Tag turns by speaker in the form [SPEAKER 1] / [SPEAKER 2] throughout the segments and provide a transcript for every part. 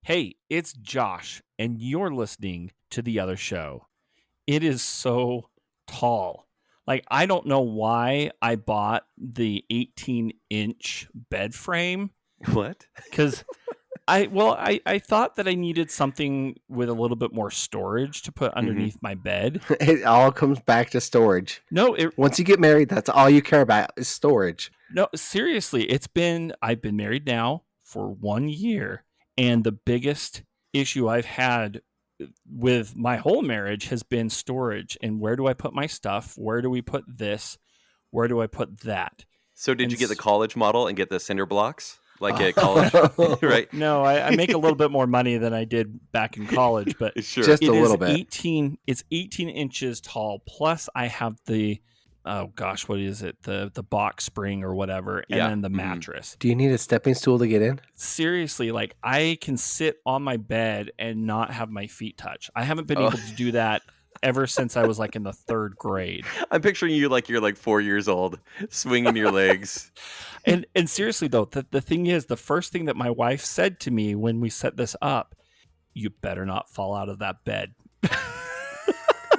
[SPEAKER 1] Hey, it's Josh, and you're listening to The Other Show. It is so tall. Like, I don't know why I bought the 18-inch bed frame.
[SPEAKER 2] What?
[SPEAKER 1] Because I thought that I needed something with a little bit more storage to put underneath my bed.
[SPEAKER 3] It all comes back to storage.
[SPEAKER 1] No,
[SPEAKER 3] Once you get married, that's all you care about is storage.
[SPEAKER 1] No, seriously, I've been married now for 1 year, and the biggest issue I've had with my whole marriage has been storage. And where do I put my stuff? Where do we put this? Where do I put that?
[SPEAKER 2] So did
[SPEAKER 1] And
[SPEAKER 2] you get the college model and get the cinder blocks like at
[SPEAKER 3] Oh.
[SPEAKER 2] college? Right?
[SPEAKER 1] No, I make a little bit more money than I did back in college, but
[SPEAKER 2] Sure.
[SPEAKER 3] Just
[SPEAKER 1] it
[SPEAKER 3] a
[SPEAKER 1] is
[SPEAKER 3] little bit.
[SPEAKER 1] 18 inches tall. Plus I have the, oh gosh, what is it? The box spring or whatever, and
[SPEAKER 2] Yeah.
[SPEAKER 1] then the
[SPEAKER 2] Mhm.
[SPEAKER 1] mattress.
[SPEAKER 3] Do you need a stepping stool to get in?
[SPEAKER 1] Seriously, like I can sit on my bed and not have my feet touch. I haven't been able to do that ever since I was like in the 3rd grade.
[SPEAKER 2] I'm picturing you like you're like 4 years old, swinging your legs.
[SPEAKER 1] And seriously though, the thing is, the first thing that my wife said to me when we set this up, you better not fall out of that bed.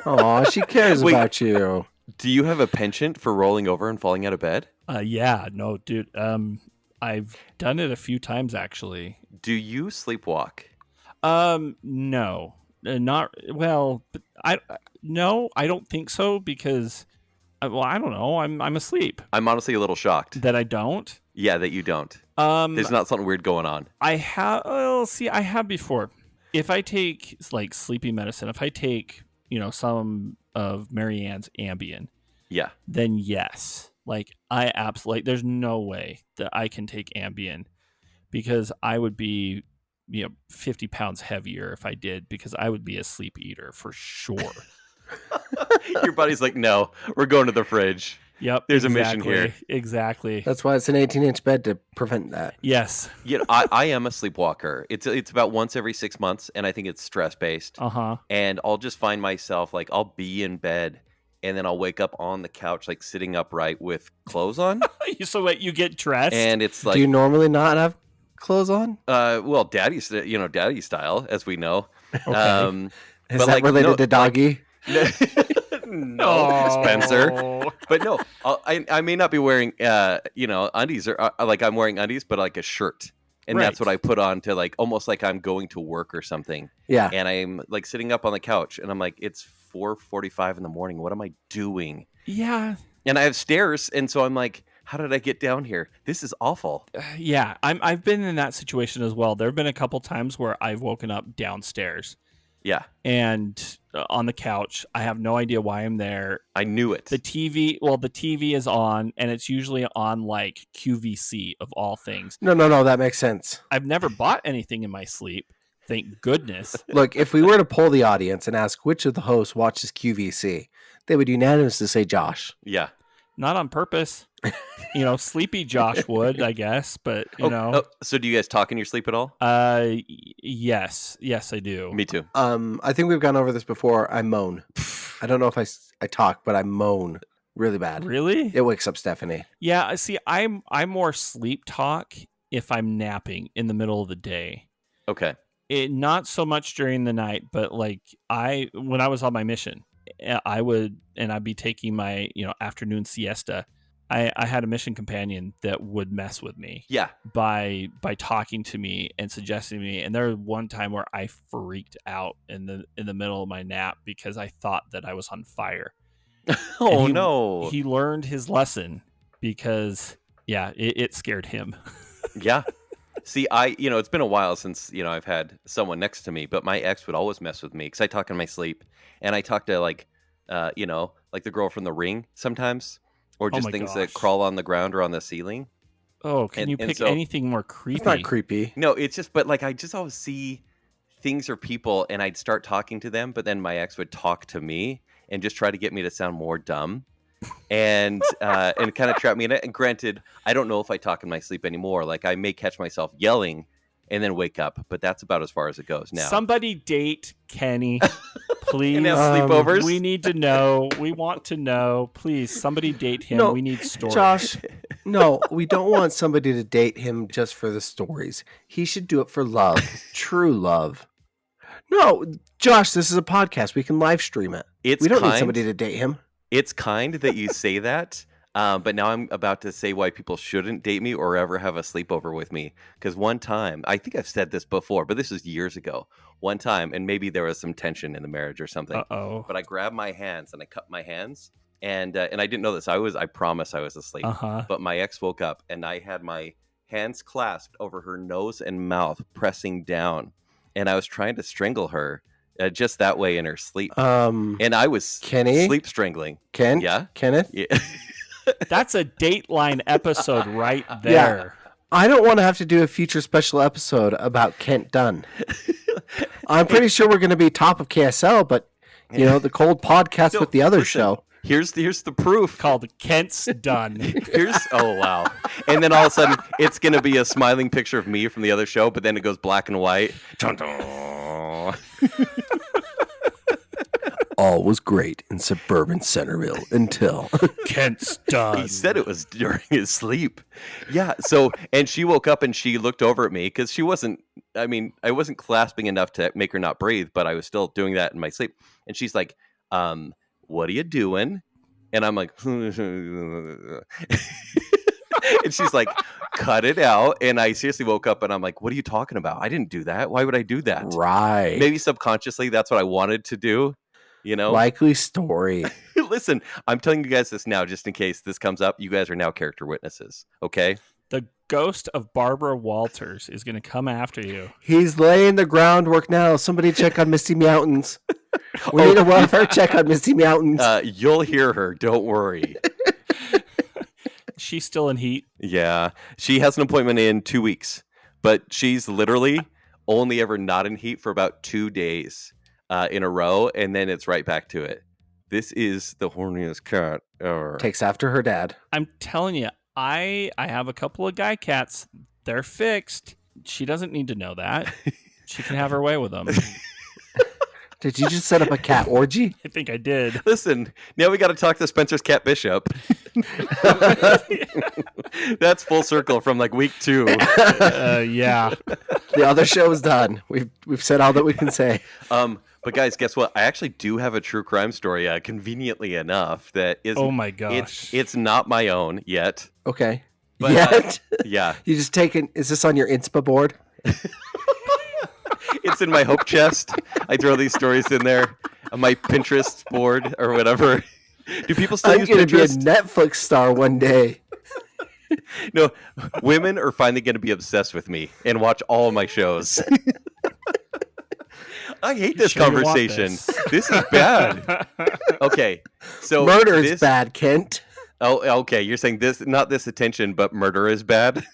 [SPEAKER 3] Oh, she cares
[SPEAKER 2] Wait.
[SPEAKER 3] about you.
[SPEAKER 2] Do you have a penchant for rolling over and falling out of bed?
[SPEAKER 1] Yeah, no, dude. I've done it a few times actually.
[SPEAKER 2] Do you sleepwalk?
[SPEAKER 1] No, not well. But no, I don't think so because, well, I don't know. I'm asleep.
[SPEAKER 2] I'm honestly a little shocked.
[SPEAKER 1] That I don't.
[SPEAKER 2] Yeah, that you don't.
[SPEAKER 1] Um,
[SPEAKER 2] There's not something weird going on.
[SPEAKER 1] I have. Well, see, I have before. If I take like sleeping medicine, if I take some of Marianne's Ambien,
[SPEAKER 2] Yeah.
[SPEAKER 1] then yes. Like I absolutely, there's no way that I can take Ambien because I would be 50 pounds heavier if I did, because I would be a sleep eater for sure.
[SPEAKER 2] Your buddy's like, no, we're going to the fridge.
[SPEAKER 1] Yep.
[SPEAKER 2] There's a mission here.
[SPEAKER 1] Exactly.
[SPEAKER 3] That's why it's an 18-inch bed to prevent that.
[SPEAKER 1] Yes.
[SPEAKER 2] You know, I am a sleepwalker. It's about once every 6 months, and I think it's stress based.
[SPEAKER 1] Uh-huh.
[SPEAKER 2] And I'll just find myself like I'll be in bed, and then I'll wake up on the couch like sitting upright with clothes on,
[SPEAKER 1] So what, you get dressed?
[SPEAKER 2] and it's like,
[SPEAKER 3] Do you normally not have clothes on?
[SPEAKER 2] well, daddy style, as we know.
[SPEAKER 1] Okay.
[SPEAKER 3] Is
[SPEAKER 2] but
[SPEAKER 3] that
[SPEAKER 2] like,
[SPEAKER 3] related
[SPEAKER 2] no,
[SPEAKER 3] to doggy?
[SPEAKER 2] No, Spencer.
[SPEAKER 1] Oh.
[SPEAKER 2] But no, I may not be wearing undies or like I'm wearing undies, but like a shirt, and that's
[SPEAKER 1] Right.
[SPEAKER 2] what I put on to like almost like I'm going to work or something.
[SPEAKER 3] Yeah.
[SPEAKER 2] And I'm like sitting up on the couch, and I'm like, it's 4:45 in the morning. What am I doing?
[SPEAKER 1] Yeah.
[SPEAKER 2] And I have stairs, and so I'm like, how did I get down here? This is awful.
[SPEAKER 1] Yeah. I've been in that situation as well. There have been a couple times where I've woken up downstairs
[SPEAKER 2] Yeah,
[SPEAKER 1] and on the couch. I have no idea why I'm there.
[SPEAKER 2] I knew it.
[SPEAKER 1] The TV is on, and it's usually on like QVC of all things.
[SPEAKER 3] No, that makes sense.
[SPEAKER 1] I've never bought anything in my sleep. Thank goodness.
[SPEAKER 3] Look, if we were to poll the audience and ask which of the hosts watches QVC, they would unanimously say Josh.
[SPEAKER 2] Yeah.
[SPEAKER 1] Not on purpose. Sleepy Josh would, I guess, but
[SPEAKER 2] So do you guys talk in your sleep at all?
[SPEAKER 1] Yes, I do.
[SPEAKER 2] Me too.
[SPEAKER 3] I think we've gone over this before. I moan. I don't know if I talk, but I moan really bad.
[SPEAKER 1] Really?
[SPEAKER 3] It wakes up Stephanie.
[SPEAKER 1] Yeah. See, I'm more sleep talk if I'm napping in the middle of the day.
[SPEAKER 2] Okay.
[SPEAKER 1] Not so much during the night, but like when I was on my mission, I'd be taking my afternoon siesta. I had a mission companion that would mess with me.
[SPEAKER 2] Yeah.
[SPEAKER 1] By talking to me and suggesting to me. And there was one time where I freaked out in the middle of my nap because I thought that I was on fire.
[SPEAKER 2] Oh, no.
[SPEAKER 1] He learned his lesson because it scared him.
[SPEAKER 2] Yeah. See, it's been a while since, I've had someone next to me, but my ex would always mess with me because I talk in my sleep, and I talk to like the girl from The Ring sometimes, or just
[SPEAKER 1] my
[SPEAKER 2] things
[SPEAKER 1] gosh.
[SPEAKER 2] that crawl on the ground or on the ceiling.
[SPEAKER 1] Oh, can you
[SPEAKER 2] And
[SPEAKER 1] pick
[SPEAKER 2] so-
[SPEAKER 1] anything more creepy?
[SPEAKER 3] It's not creepy.
[SPEAKER 2] No, it's just, but like, I just always see things or people, and I'd start talking to them, but then my ex would talk to me and just try to get me to sound more dumb. And kind of trap me in it. And granted, I don't know if I talk in my sleep anymore. Like I may catch myself yelling and then wake up, but that's about as far as it goes now.
[SPEAKER 1] Somebody date Kenny, Please,
[SPEAKER 2] And have sleepovers.
[SPEAKER 1] we need to know. We want to know. Please, somebody date him.
[SPEAKER 3] No,
[SPEAKER 1] we need stories.
[SPEAKER 3] Josh, no, we don't want somebody to date him just for the stories. He should do it for love, true love. No, Josh, this is a podcast. We can live stream it. We don't need somebody to date him.
[SPEAKER 2] It's kind that you say that, but now I'm about to say why people shouldn't date me or ever have a sleepover with me. Because one time, I think I've said this before, but this was years ago. One time, and maybe there was some tension in the marriage or something.
[SPEAKER 1] Uh-oh.
[SPEAKER 2] But I grabbed my hands and I cut my hands, and I didn't know this. I promise I was asleep. But my ex woke up, and I had my hands clasped over her nose and mouth, pressing down, and I was trying to strangle her. Just that way in her sleep. And I was sleep strangling. Yeah?
[SPEAKER 3] Kenneth?
[SPEAKER 2] Yeah.
[SPEAKER 1] That's a Dateline episode right there.
[SPEAKER 3] Yeah. I don't want to have to do a future special episode about Kent Dunn. I'm pretty sure we're going to be top of KSL, but, you know, the cold podcast with the other show.
[SPEAKER 2] Here's the proof.
[SPEAKER 1] Called Kent's Done.
[SPEAKER 2] Oh, wow. And then all of a sudden, it's going to be a smiling picture of me from the other show, but then it goes black and white.
[SPEAKER 3] All was great in suburban Centerville until
[SPEAKER 1] Kent's Done.
[SPEAKER 2] He said it was during his sleep. Yeah. So, and she woke up and she looked over at me because I wasn't clasping enough to make her not breathe, but I was still doing that in my sleep. And she's like, what are you doing? And I'm like, and she's like, cut it out. And I seriously woke up and I'm like, what are you talking about? I didn't do that. Why would I do that?
[SPEAKER 3] Right.
[SPEAKER 2] Maybe subconsciously that's what I wanted to do. You know,
[SPEAKER 3] likely story.
[SPEAKER 2] Listen, I'm telling you guys this now, just in case this comes up. You guys are now character witnesses. Okay.
[SPEAKER 1] The ghost of Barbara Walters is going to come after you.
[SPEAKER 3] He's laying the groundwork now. Somebody check on Misty Mountains. We need a welfare check on Misty Mountains.
[SPEAKER 2] You'll hear her. Don't worry.
[SPEAKER 1] She's still in heat.
[SPEAKER 2] Yeah. She has an appointment in 2 weeks, but she's literally only ever not in heat for about 2 days in a row, and then it's right back to it. This is the horniest cat ever.
[SPEAKER 3] Takes after her dad.
[SPEAKER 1] I'm telling you, I have a couple of guy cats. They're fixed. She doesn't need to know that. She can have her way with them.
[SPEAKER 3] Did you just set up a cat orgy?
[SPEAKER 1] I think I did.
[SPEAKER 2] Listen, now we got to talk to Spencer's cat Bishop. That's full circle from like week 2.
[SPEAKER 1] Yeah.
[SPEAKER 3] The other show is done. We've said all that we can say.
[SPEAKER 2] But guys, guess what? I actually do have a true crime story, conveniently enough, that is.
[SPEAKER 1] Oh my gosh!
[SPEAKER 2] It's not my own yet.
[SPEAKER 3] Okay.
[SPEAKER 2] But,
[SPEAKER 3] yet?
[SPEAKER 2] Yeah.
[SPEAKER 3] You just taken? Is this on your Inspa board?
[SPEAKER 2] It's in my hope chest. I throw these stories in there on my Pinterest board or whatever. Do people still use Pinterest?
[SPEAKER 3] I'm going to be a Netflix star one day.
[SPEAKER 2] No, women are finally going to be obsessed with me and watch all of my shows. I hate this conversation. This is bad. Okay, so
[SPEAKER 3] murder is bad, Kent.
[SPEAKER 2] Oh, okay. You're saying this, not this attention, but murder is bad.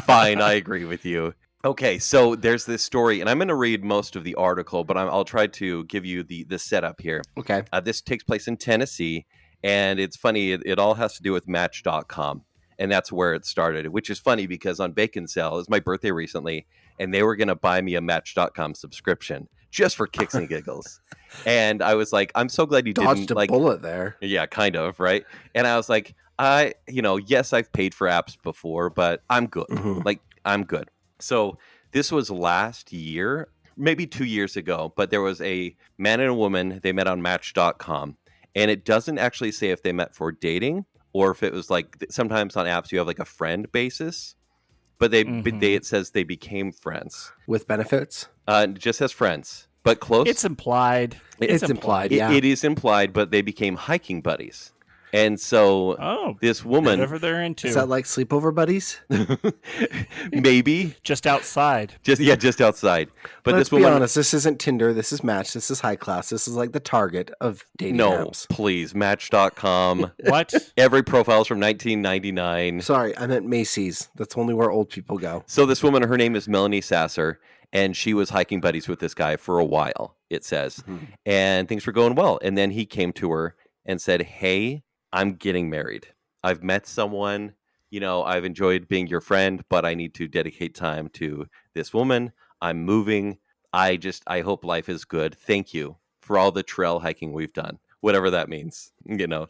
[SPEAKER 2] Fine, I agree with you. Okay, so there's this story, and I'm going to read most of the article, but I'll try to give you the setup here.
[SPEAKER 3] Okay.
[SPEAKER 2] This takes place in Tennessee, and it's funny. It all has to do with Match.com, and that's where it started, which is funny because on Bacon Sale, it was my birthday recently, and they were going to buy me a Match.com subscription just for kicks and giggles. And I was like, I'm so glad you
[SPEAKER 3] dodged
[SPEAKER 2] didn't.
[SPEAKER 3] a bullet there.
[SPEAKER 2] Yeah, kind of, right? And I was like, yes, I've paid for apps before, but I'm good.
[SPEAKER 3] Mm-hmm.
[SPEAKER 2] Like, I'm good. So this was last year, maybe 2 years ago, but there was a man and a woman. They met on Match.com, and it doesn't actually say if they met for dating or if it was like sometimes on apps you have like a friend basis, but it says they became friends
[SPEAKER 3] with benefits.
[SPEAKER 2] Just as friends, but close.
[SPEAKER 1] It's implied.
[SPEAKER 3] It's implied. Yeah,
[SPEAKER 2] it is implied, but they became hiking buddies. And so this woman...
[SPEAKER 1] Whatever they're into.
[SPEAKER 3] Is that like sleepover buddies?
[SPEAKER 2] Maybe.
[SPEAKER 1] Just outside.
[SPEAKER 2] Just outside. But
[SPEAKER 3] Let's
[SPEAKER 2] this woman...
[SPEAKER 3] be honest, this isn't Tinder, this is Match, this is high class, this is like the target of dating apps.
[SPEAKER 2] No, please. Match.com.
[SPEAKER 1] What?
[SPEAKER 2] Every profile's from 1999.
[SPEAKER 3] Sorry, I meant Macy's. That's only where old people go.
[SPEAKER 2] So this woman, her name is Melanie Sasser, and she was hiking buddies with this guy for a while, it says. Mm-hmm. And things were going well. And then he came to her and said, hey... I'm getting married. I've met someone, I've enjoyed being your friend, but I need to dedicate time to this woman. I'm moving. I hope life is good. Thank you for all the trail hiking we've done, whatever that means.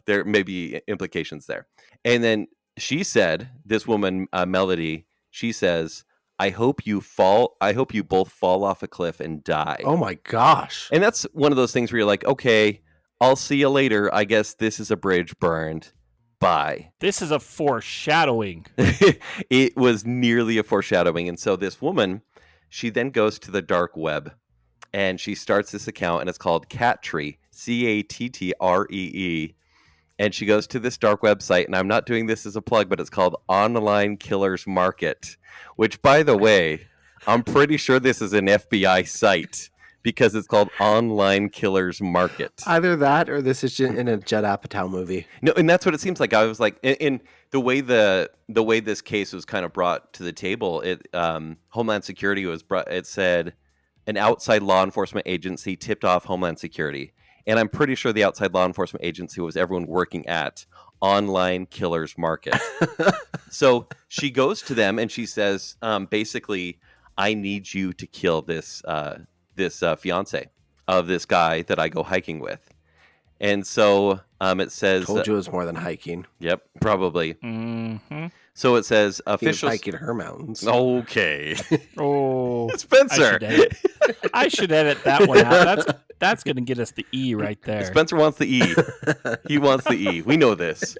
[SPEAKER 2] There may be implications there. And then she said, this woman, Melody, she says, I hope you both fall off a cliff and die.
[SPEAKER 3] Oh my gosh.
[SPEAKER 2] And that's one of those things where you're like, okay, I'll see you later. I guess this is a bridge burned. Bye.
[SPEAKER 1] This is a foreshadowing.
[SPEAKER 2] It was nearly a foreshadowing. And so this woman, she then goes to the dark web and she starts this account, and it's called Cattree, Cattree. And she goes to this dark website, and I'm not doing this as a plug, but it's called Online Killers Market, which, by the way, I'm pretty sure this is an FBI site because it's called Online Killers Market.
[SPEAKER 3] Either that or this is in a Judd Apatow movie.
[SPEAKER 2] No, and that's what it seems like. I was like, in the way this case was kind of brought to the table, Homeland Security was brought. It said an outside law enforcement agency tipped off Homeland Security. And I'm pretty sure the outside law enforcement agency was everyone working at Online Killers Market. So she goes to them and she says, basically, I need you to kill this fiance of this guy that I go hiking with. And so it says...
[SPEAKER 3] Told you it was more than hiking.
[SPEAKER 2] Yep, probably.
[SPEAKER 1] Mm-hmm.
[SPEAKER 2] So it says...
[SPEAKER 3] He was hiking her mountains.
[SPEAKER 2] Okay.
[SPEAKER 1] Oh,
[SPEAKER 2] Spencer.
[SPEAKER 1] I should edit that one out. That's going to get us the E right there.
[SPEAKER 2] Spencer wants the E. He wants the E. We know this.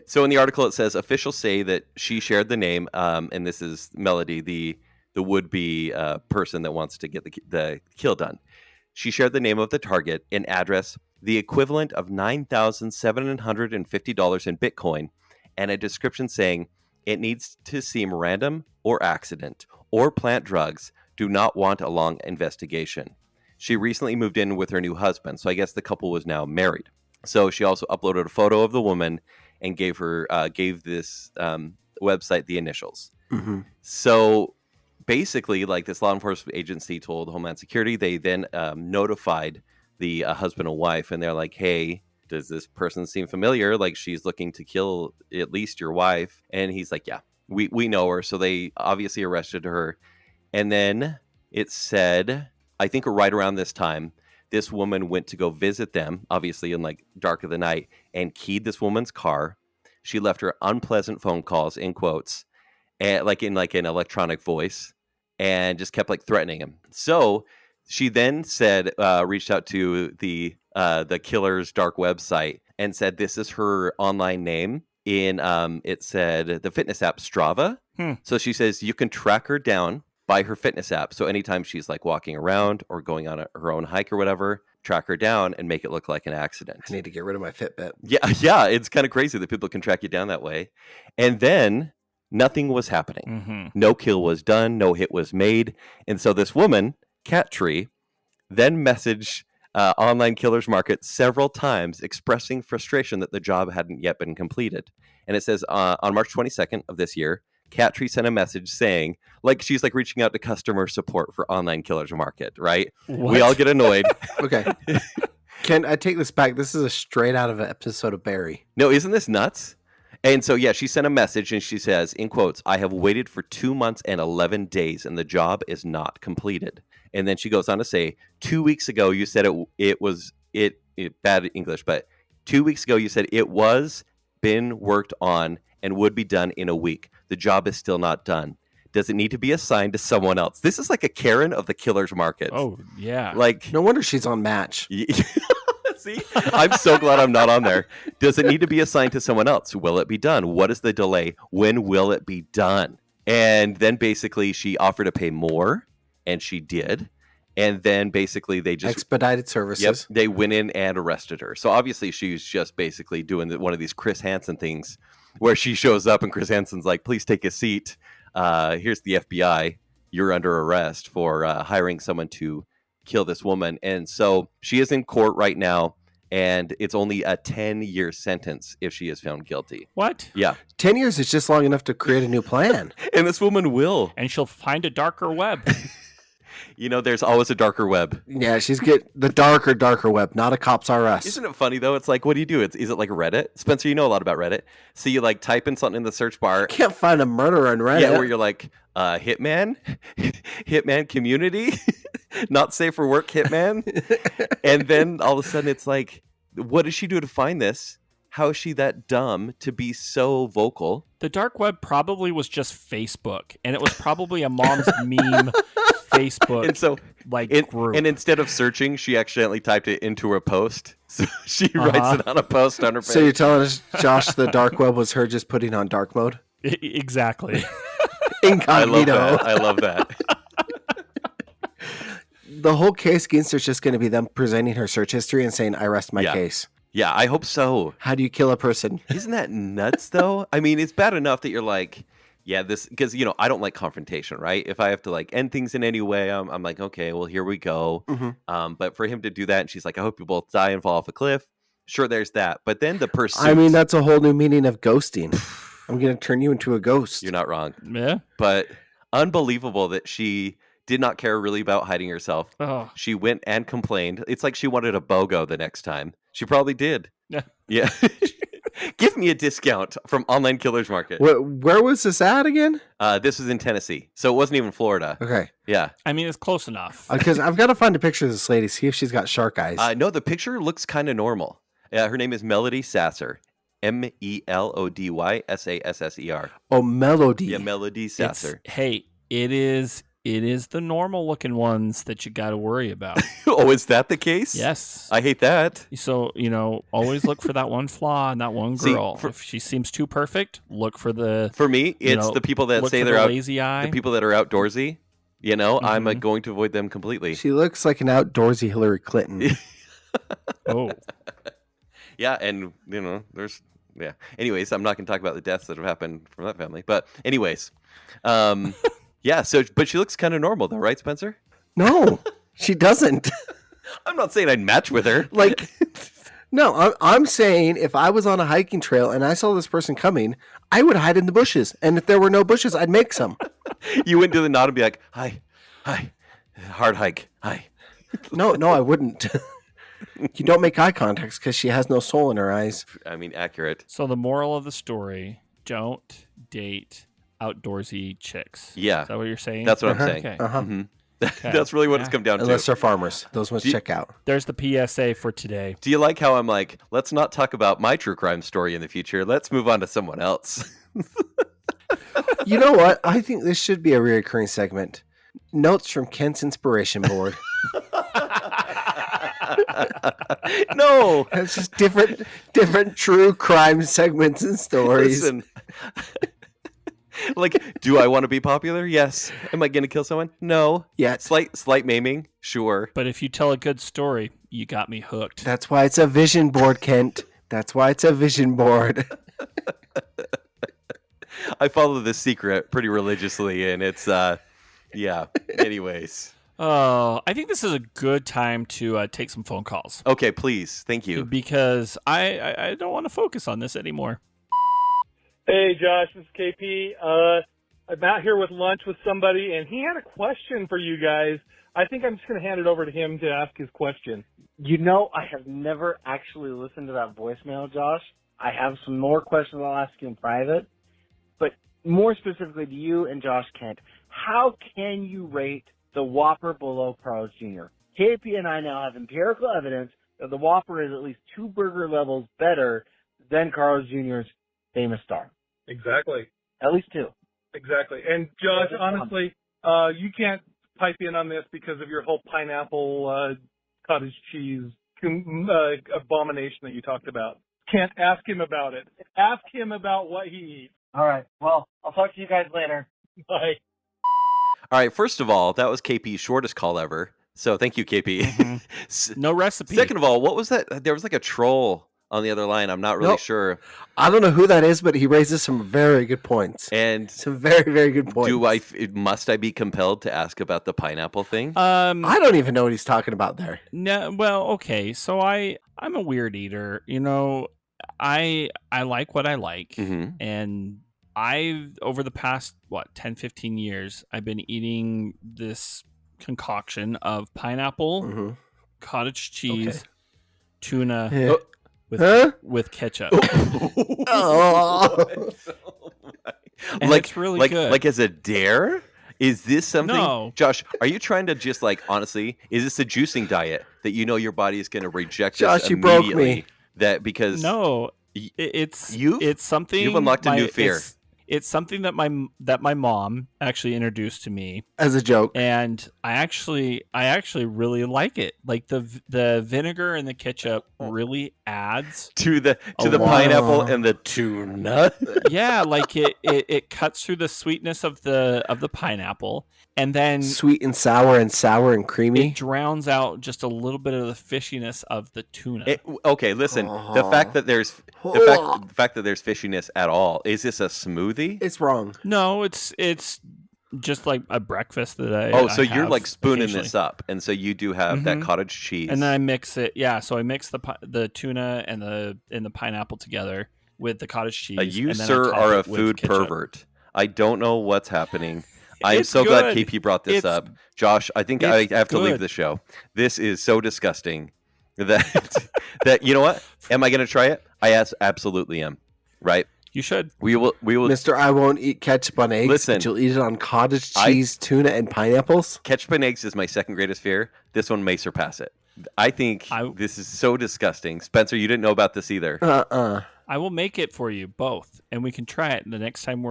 [SPEAKER 2] So in the article, it says officials say that she shared the name, and this is Melody, the would-be person that wants to get the kill done. She shared the name of the target, an address, the equivalent of $9,750 in Bitcoin, and a description saying it needs to seem random or accident or plant drugs. Do not want a long investigation. She recently moved in with her new husband, so I guess the couple was now married. So she also uploaded a photo of the woman and gave this website the initials.
[SPEAKER 3] Mm-hmm.
[SPEAKER 2] So basically, like, this law enforcement agency told Homeland Security, they then notified the husband and wife, and they're like, hey, does this person seem familiar? Like, she's looking to kill at least your wife. And he's like, yeah, we know her. So they obviously arrested her. And then it said, I think right around this time, this woman went to go visit them, obviously in like dark of the night, and keyed this woman's car. She left her unpleasant phone calls, in quotes, and like in like an electronic voice, and just kept like threatening him. So she then said, reached out to the killer's dark website and said, this is her online name. It said the fitness app Strava. So she says you can track her down by her fitness app. So anytime she's like walking around or going on her own hike or whatever, track her down and make it look like an accident.
[SPEAKER 3] I need to get rid of my Fitbit.
[SPEAKER 2] Yeah. It's kind of crazy that people can track you down that way. And then nothing was happening.
[SPEAKER 1] Mm-hmm.
[SPEAKER 2] No kill was done. No hit was made. And so this woman, Cattree, then messaged Online Killers Market several times expressing frustration that the job hadn't yet been completed. And it says on March 22nd of this year, Cattree sent a message saying, like, she's like reaching out to customer support for Online Killers Market, right?
[SPEAKER 1] What?
[SPEAKER 2] We all get annoyed.
[SPEAKER 3] Okay. Can I take this back? This is a straight out of an episode of Barry.
[SPEAKER 2] No, isn't this nuts? And so, yeah, she sent a message and she says, in quotes, I have waited for 2 months and 11 days and the job is not completed. And then she goes on to say, 2 weeks ago, you said it was bad English, but 2 weeks ago, you said it was been worked on and would be done in a week. The job is still not done. Does it need to be assigned to someone else? This is like a Karen of the Killer's Market.
[SPEAKER 1] Oh, yeah.
[SPEAKER 2] Like,
[SPEAKER 3] No wonder she's on Match.
[SPEAKER 2] See, I'm so glad I'm not on there. Does it need to be assigned to someone else? Will it be done? What is the delay? When will it be done? And then basically she offered to pay more, and she did. And then basically they just
[SPEAKER 3] expedited services.
[SPEAKER 2] Yep, they went in and arrested her. So obviously she's just basically doing one of these Chris Hansen things where she shows up and Chris Hansen's like, please take a seat. Here's the FBI. You're under arrest for hiring someone to kill this woman. And so she is in court right now, and it's only a 10-year sentence if she is found guilty.
[SPEAKER 1] What?
[SPEAKER 2] Yeah.
[SPEAKER 3] 10 years is just long enough to create a new plan.
[SPEAKER 2] And this woman will.
[SPEAKER 1] And she'll find a darker web.
[SPEAKER 2] You know, there's always a darker web.
[SPEAKER 3] Yeah, she's get the darker web, not a Cops R Us.
[SPEAKER 2] Isn't it funny, though? It's like, what do you do? Is it like Reddit? Spencer, you know a lot about Reddit. So you like type in something in the search bar.
[SPEAKER 3] Can't find a murderer on Reddit.
[SPEAKER 2] Yeah, where you're like, Hitman? Hitman community? Not safe for work, hitman. And then all of a sudden it's like, what does she do to find this? How is she that dumb to be so vocal?
[SPEAKER 1] The dark web probably was just Facebook, and it was probably a mom's meme Facebook
[SPEAKER 2] And so
[SPEAKER 1] group.
[SPEAKER 2] and instead of searching, she accidentally typed it into her post. So she writes it on a post on her page.
[SPEAKER 3] So you're telling us, Josh, the dark web was her just putting on dark mode?
[SPEAKER 1] Exactly.
[SPEAKER 3] Incognito.
[SPEAKER 2] I love that.
[SPEAKER 3] The whole case against her is just going to be them presenting her search history and saying, I rest my
[SPEAKER 2] Yeah.
[SPEAKER 3] case.
[SPEAKER 2] Yeah, I hope so.
[SPEAKER 3] How do you kill a person?
[SPEAKER 2] Isn't that nuts, though? I mean, it's bad enough that you're like, yeah, this, because, I don't like confrontation, right? If I have to end things in any way, I'm like, okay, well, here we go.
[SPEAKER 3] Mm-hmm.
[SPEAKER 2] But for him to do that, and she's like, I hope you both die and fall off a cliff. Sure, there's that. But then the pursuit.
[SPEAKER 3] I mean, that's a whole new meaning of ghosting. I'm going to turn you into a ghost.
[SPEAKER 2] You're not wrong.
[SPEAKER 1] Yeah.
[SPEAKER 2] But unbelievable that she did not care really about hiding herself.
[SPEAKER 1] Oh.
[SPEAKER 2] She went and complained. It's like she wanted a BOGO the next time. She probably did.
[SPEAKER 1] Yeah.
[SPEAKER 2] Yeah. Give me a discount from Online Killers Market.
[SPEAKER 3] Where was this at again?
[SPEAKER 2] This was in Tennessee, so it wasn't even Florida.
[SPEAKER 3] Okay.
[SPEAKER 2] Yeah.
[SPEAKER 1] I mean, it's close enough.
[SPEAKER 3] Because I've got to find a picture of this lady, see if she's got shark eyes.
[SPEAKER 2] No, the picture looks kind of normal. Her name is Melody Sasser. MELODY SASSER.
[SPEAKER 3] Oh, Melody.
[SPEAKER 2] Yeah, Melody Sasser.
[SPEAKER 1] It is the normal looking ones that you got to worry about.
[SPEAKER 2] Oh, is that the case?
[SPEAKER 1] Yes.
[SPEAKER 2] I hate that.
[SPEAKER 1] So, always look for that one flaw in that one girl. If she seems too perfect, look for the...
[SPEAKER 2] For me, it's the people that say they're
[SPEAKER 1] lazy eye.
[SPEAKER 2] The people that are outdoorsy. I'm going to avoid them completely.
[SPEAKER 3] She looks like an outdoorsy Hillary Clinton.
[SPEAKER 1] Oh.
[SPEAKER 2] Yeah, and, there's... Yeah. Anyways, I'm not going to talk about the deaths that have happened from that family. But anyways... Yeah, but she looks kind of normal though, right, Spencer?
[SPEAKER 3] No, she doesn't.
[SPEAKER 2] I'm not saying I'd match with her.
[SPEAKER 3] No, I'm saying if I was on a hiking trail and I saw this person coming, I would hide in the bushes. And if there were no bushes, I'd make some.
[SPEAKER 2] You wouldn't do the nod and be like, hi, hard hike, hi.
[SPEAKER 3] No, I wouldn't. You don't make eye contact because she has no soul in her eyes.
[SPEAKER 2] I mean, accurate.
[SPEAKER 1] So the moral of the story, don't date outdoorsy chicks.
[SPEAKER 2] Yeah.
[SPEAKER 1] Is that what you're saying?
[SPEAKER 2] That's what I'm saying.
[SPEAKER 1] Okay.
[SPEAKER 3] Uh-huh.
[SPEAKER 2] Mm-hmm. That's really what it's come down to.
[SPEAKER 3] Unless they're farmers. Those ones check out.
[SPEAKER 1] There's the PSA for today.
[SPEAKER 2] Do you like how I'm like, let's not talk about my true crime story in the future. Let's move on to someone else.
[SPEAKER 3] You know what? I think this should be a recurring segment. Notes from Kent's Inspiration Board.
[SPEAKER 2] No.
[SPEAKER 3] It's just different true crime segments and stories.
[SPEAKER 2] Listen. Do I want to be popular? Yes. Am I going to kill someone? No.
[SPEAKER 3] Yeah.
[SPEAKER 2] Slight maiming? Sure.
[SPEAKER 1] But if you tell a good story, you got me hooked.
[SPEAKER 3] That's why it's a vision board, Kent. That's why it's a vision board.
[SPEAKER 2] I follow this secret pretty religiously, and it's, yeah. Anyways.
[SPEAKER 1] Oh, I think this is a good time to take some phone calls.
[SPEAKER 2] Okay, please. Thank you.
[SPEAKER 1] Because I don't want to focus on this anymore.
[SPEAKER 4] Hey, Josh, this is KP. I'm out here with lunch with somebody, and he had a question for you guys. I think I'm just going to hand it over to him to ask his question.
[SPEAKER 5] I have never actually listened to that voicemail, Josh. I have some more questions I'll ask you in private. But more specifically to you and Josh Kent, how can you rate the Whopper below Carl's Jr.? KP and I now have empirical evidence that the Whopper is at least 2 burger levels better than Carl's Jr.'s famous star.
[SPEAKER 4] Exactly.
[SPEAKER 5] At least 2.
[SPEAKER 4] Exactly. And, Josh, honestly, you can't pipe in on this because of your whole pineapple cottage cheese abomination that you talked about. Can't ask him about it. Ask him about what he eats.
[SPEAKER 5] All right. Well, I'll talk to you guys later.
[SPEAKER 4] Bye.
[SPEAKER 2] All right. First of all, that was KP's shortest call ever. So thank you, KP.
[SPEAKER 1] Mm-hmm. No recipe.
[SPEAKER 2] Second of all, what was that? There was a troll on the other line. I'm not really sure.
[SPEAKER 3] I don't know who that is, but he raises some very good points.
[SPEAKER 2] And
[SPEAKER 3] some very, very good points.
[SPEAKER 2] Must I be compelled to ask about the pineapple thing?
[SPEAKER 3] I don't even know what he's talking about there.
[SPEAKER 1] No, well, okay. So I'm a weird eater. I like what I like.
[SPEAKER 2] Mm-hmm.
[SPEAKER 1] And over the past, 10, 15 years, I've been eating this concoction of pineapple, cottage cheese, tuna, with ketchup.
[SPEAKER 3] Oh.
[SPEAKER 1] And it's really good.
[SPEAKER 2] Like as a dare? Is this something,
[SPEAKER 1] No.
[SPEAKER 2] Josh? Are you trying to just like honestly? Is this a juicing diet that you know your body is going to reject
[SPEAKER 3] Josh,
[SPEAKER 2] this
[SPEAKER 3] you broke
[SPEAKER 2] immediately?
[SPEAKER 3] me.
[SPEAKER 2] That because
[SPEAKER 1] No,
[SPEAKER 2] y-
[SPEAKER 1] it's
[SPEAKER 2] you've
[SPEAKER 1] something.
[SPEAKER 2] unlocked a new fear.
[SPEAKER 1] It's something that my mom actually introduced to me,
[SPEAKER 3] As a joke.
[SPEAKER 1] and I actually really like it. Like the vinegar and the ketchup really adds
[SPEAKER 2] to the
[SPEAKER 1] lot.
[SPEAKER 2] pineapple and the tuna.
[SPEAKER 1] yeah, like it cuts through the sweetness of the pineapple, and then
[SPEAKER 3] Sweet and sour and creamy.
[SPEAKER 1] it drowns out just a little bit of the fishiness of the tuna.
[SPEAKER 2] Okay, listen. The fact that there's the fact that there's fishiness at all. Is this a smoothie?
[SPEAKER 3] It's wrong.
[SPEAKER 1] No, it's just like a breakfast that I.
[SPEAKER 2] Oh, so
[SPEAKER 1] I
[SPEAKER 2] you're
[SPEAKER 1] have
[SPEAKER 2] like spooning
[SPEAKER 1] occasionally.
[SPEAKER 2] this up, and so you do have that
[SPEAKER 1] Mhm.
[SPEAKER 2] cottage cheese,
[SPEAKER 1] And then I mix it. Yeah, so I mix the tuna and the pineapple together with the cottage cheese.
[SPEAKER 2] You,
[SPEAKER 1] and then I
[SPEAKER 2] sir,
[SPEAKER 1] top
[SPEAKER 2] are a
[SPEAKER 1] it with
[SPEAKER 2] food
[SPEAKER 1] ketchup.
[SPEAKER 2] pervert. I don't know what's happening. I'm
[SPEAKER 1] It's
[SPEAKER 2] so glad
[SPEAKER 1] good.
[SPEAKER 2] KP brought this
[SPEAKER 1] It's-
[SPEAKER 2] up. Josh, I think I
[SPEAKER 1] it's
[SPEAKER 2] have to leave
[SPEAKER 1] good.
[SPEAKER 2] the show. This is so disgusting that that you know what? Am I going to try it? I absolutely am. Right?
[SPEAKER 1] You should.
[SPEAKER 2] We will.
[SPEAKER 3] Mister, I won't eat ketchup on eggs,
[SPEAKER 2] Listen,
[SPEAKER 3] but you'll eat it on cottage cheese, tuna, and pineapples?
[SPEAKER 2] Ketchup and eggs is my second greatest fear. This one may surpass it. I think this is so disgusting. Spencer, you didn't know about this either.
[SPEAKER 1] I will make it for you both, and we can try it the next time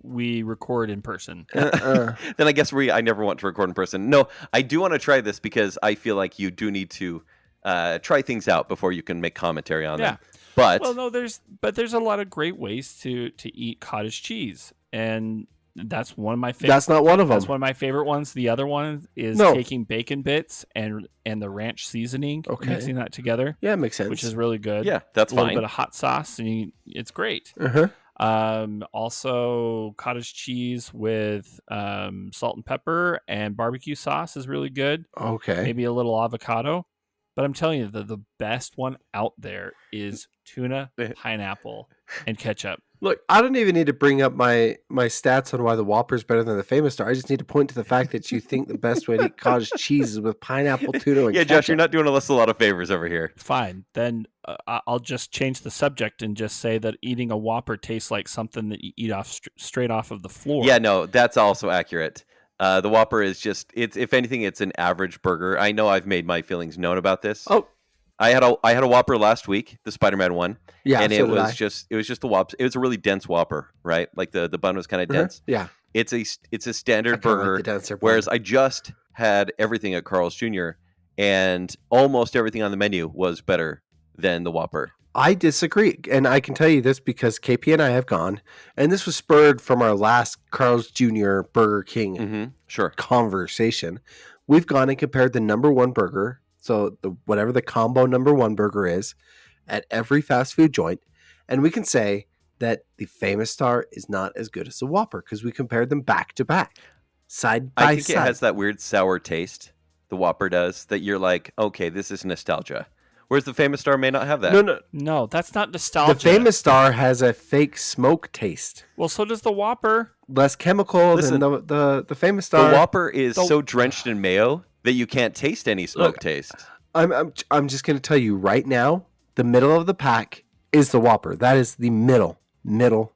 [SPEAKER 1] we record in person.
[SPEAKER 2] Then I guess I never want to record in person. No, I do want to try this because I feel like you do need to try things out before you can make commentary on them. But
[SPEAKER 1] well, no, there's a lot of great ways to eat cottage cheese, and that's one of my favorite.
[SPEAKER 3] That's not one of them.
[SPEAKER 1] That's one of my favorite ones. The other one is
[SPEAKER 3] No.
[SPEAKER 1] taking bacon bits and the ranch seasoning,
[SPEAKER 3] Okay.
[SPEAKER 1] mixing that together.
[SPEAKER 3] Yeah, it makes sense.
[SPEAKER 1] Which is really good.
[SPEAKER 2] Yeah, that's
[SPEAKER 1] a little
[SPEAKER 2] fine.
[SPEAKER 1] bit of hot sauce, and it's great.
[SPEAKER 3] Uh-huh.
[SPEAKER 1] Also, cottage cheese with salt and pepper and barbecue sauce is really good.
[SPEAKER 3] Okay.
[SPEAKER 1] Maybe a little avocado. But I'm telling you, the best one out there is tuna, pineapple, and ketchup.
[SPEAKER 3] Look, I don't even need to bring up my stats on why the Whopper is better than the Famous Star. I just need to point to the fact that you think the best way to eat cottage cheese is with pineapple, tuna, and
[SPEAKER 2] yeah,
[SPEAKER 3] ketchup.
[SPEAKER 2] Josh, you're not doing us a lot of favors over here.
[SPEAKER 1] Fine. Then I'll just change the subject and just say that eating a Whopper tastes like something that you eat off straight off of the floor.
[SPEAKER 2] Yeah, no, that's also accurate. The Whopper is just, it's if anything, it's an average burger. I know I've made my feelings known about this.
[SPEAKER 3] Oh,
[SPEAKER 2] I had a Whopper last week, the Spider-Man one.
[SPEAKER 3] yeah,
[SPEAKER 2] and
[SPEAKER 3] so
[SPEAKER 2] it
[SPEAKER 3] did I.
[SPEAKER 2] was just a Whopper. It was a really dense Whopper, right? Like the bun was kind of dense.
[SPEAKER 3] Yeah.
[SPEAKER 2] It's a
[SPEAKER 3] I
[SPEAKER 2] standard
[SPEAKER 3] kinda like
[SPEAKER 2] burger.
[SPEAKER 3] the denser bun.
[SPEAKER 2] Whereas I just had everything at Carl's Jr. and almost everything on the menu was better than the Whopper.
[SPEAKER 3] I disagree. And I can tell you this because KP and I have gone, and this was spurred from our last Carl's Jr. Burger King
[SPEAKER 2] Mm-hmm. Sure.
[SPEAKER 3] conversation. We've gone and compared the number one burger, so whatever the combo number one burger is, at every fast food joint, and we can say that the Famous Star is not as good as the Whopper because we compared them back to back, side by
[SPEAKER 2] I think
[SPEAKER 3] side.
[SPEAKER 2] it has that weird sour taste. The Whopper does that. You're like, okay, this is nostalgia. Whereas the Famous Star may not have that.
[SPEAKER 1] No, that's not nostalgia.
[SPEAKER 3] The Famous Star has a fake smoke taste.
[SPEAKER 1] Well, so does the Whopper.
[SPEAKER 3] Less chemical
[SPEAKER 2] Listen,
[SPEAKER 3] than the Famous Star.
[SPEAKER 2] The Whopper is so drenched in mayo that you can't taste any smoke taste.
[SPEAKER 3] I'm just going to tell you right now, the middle of the pack is the Whopper. That is the middle.
[SPEAKER 1] Middle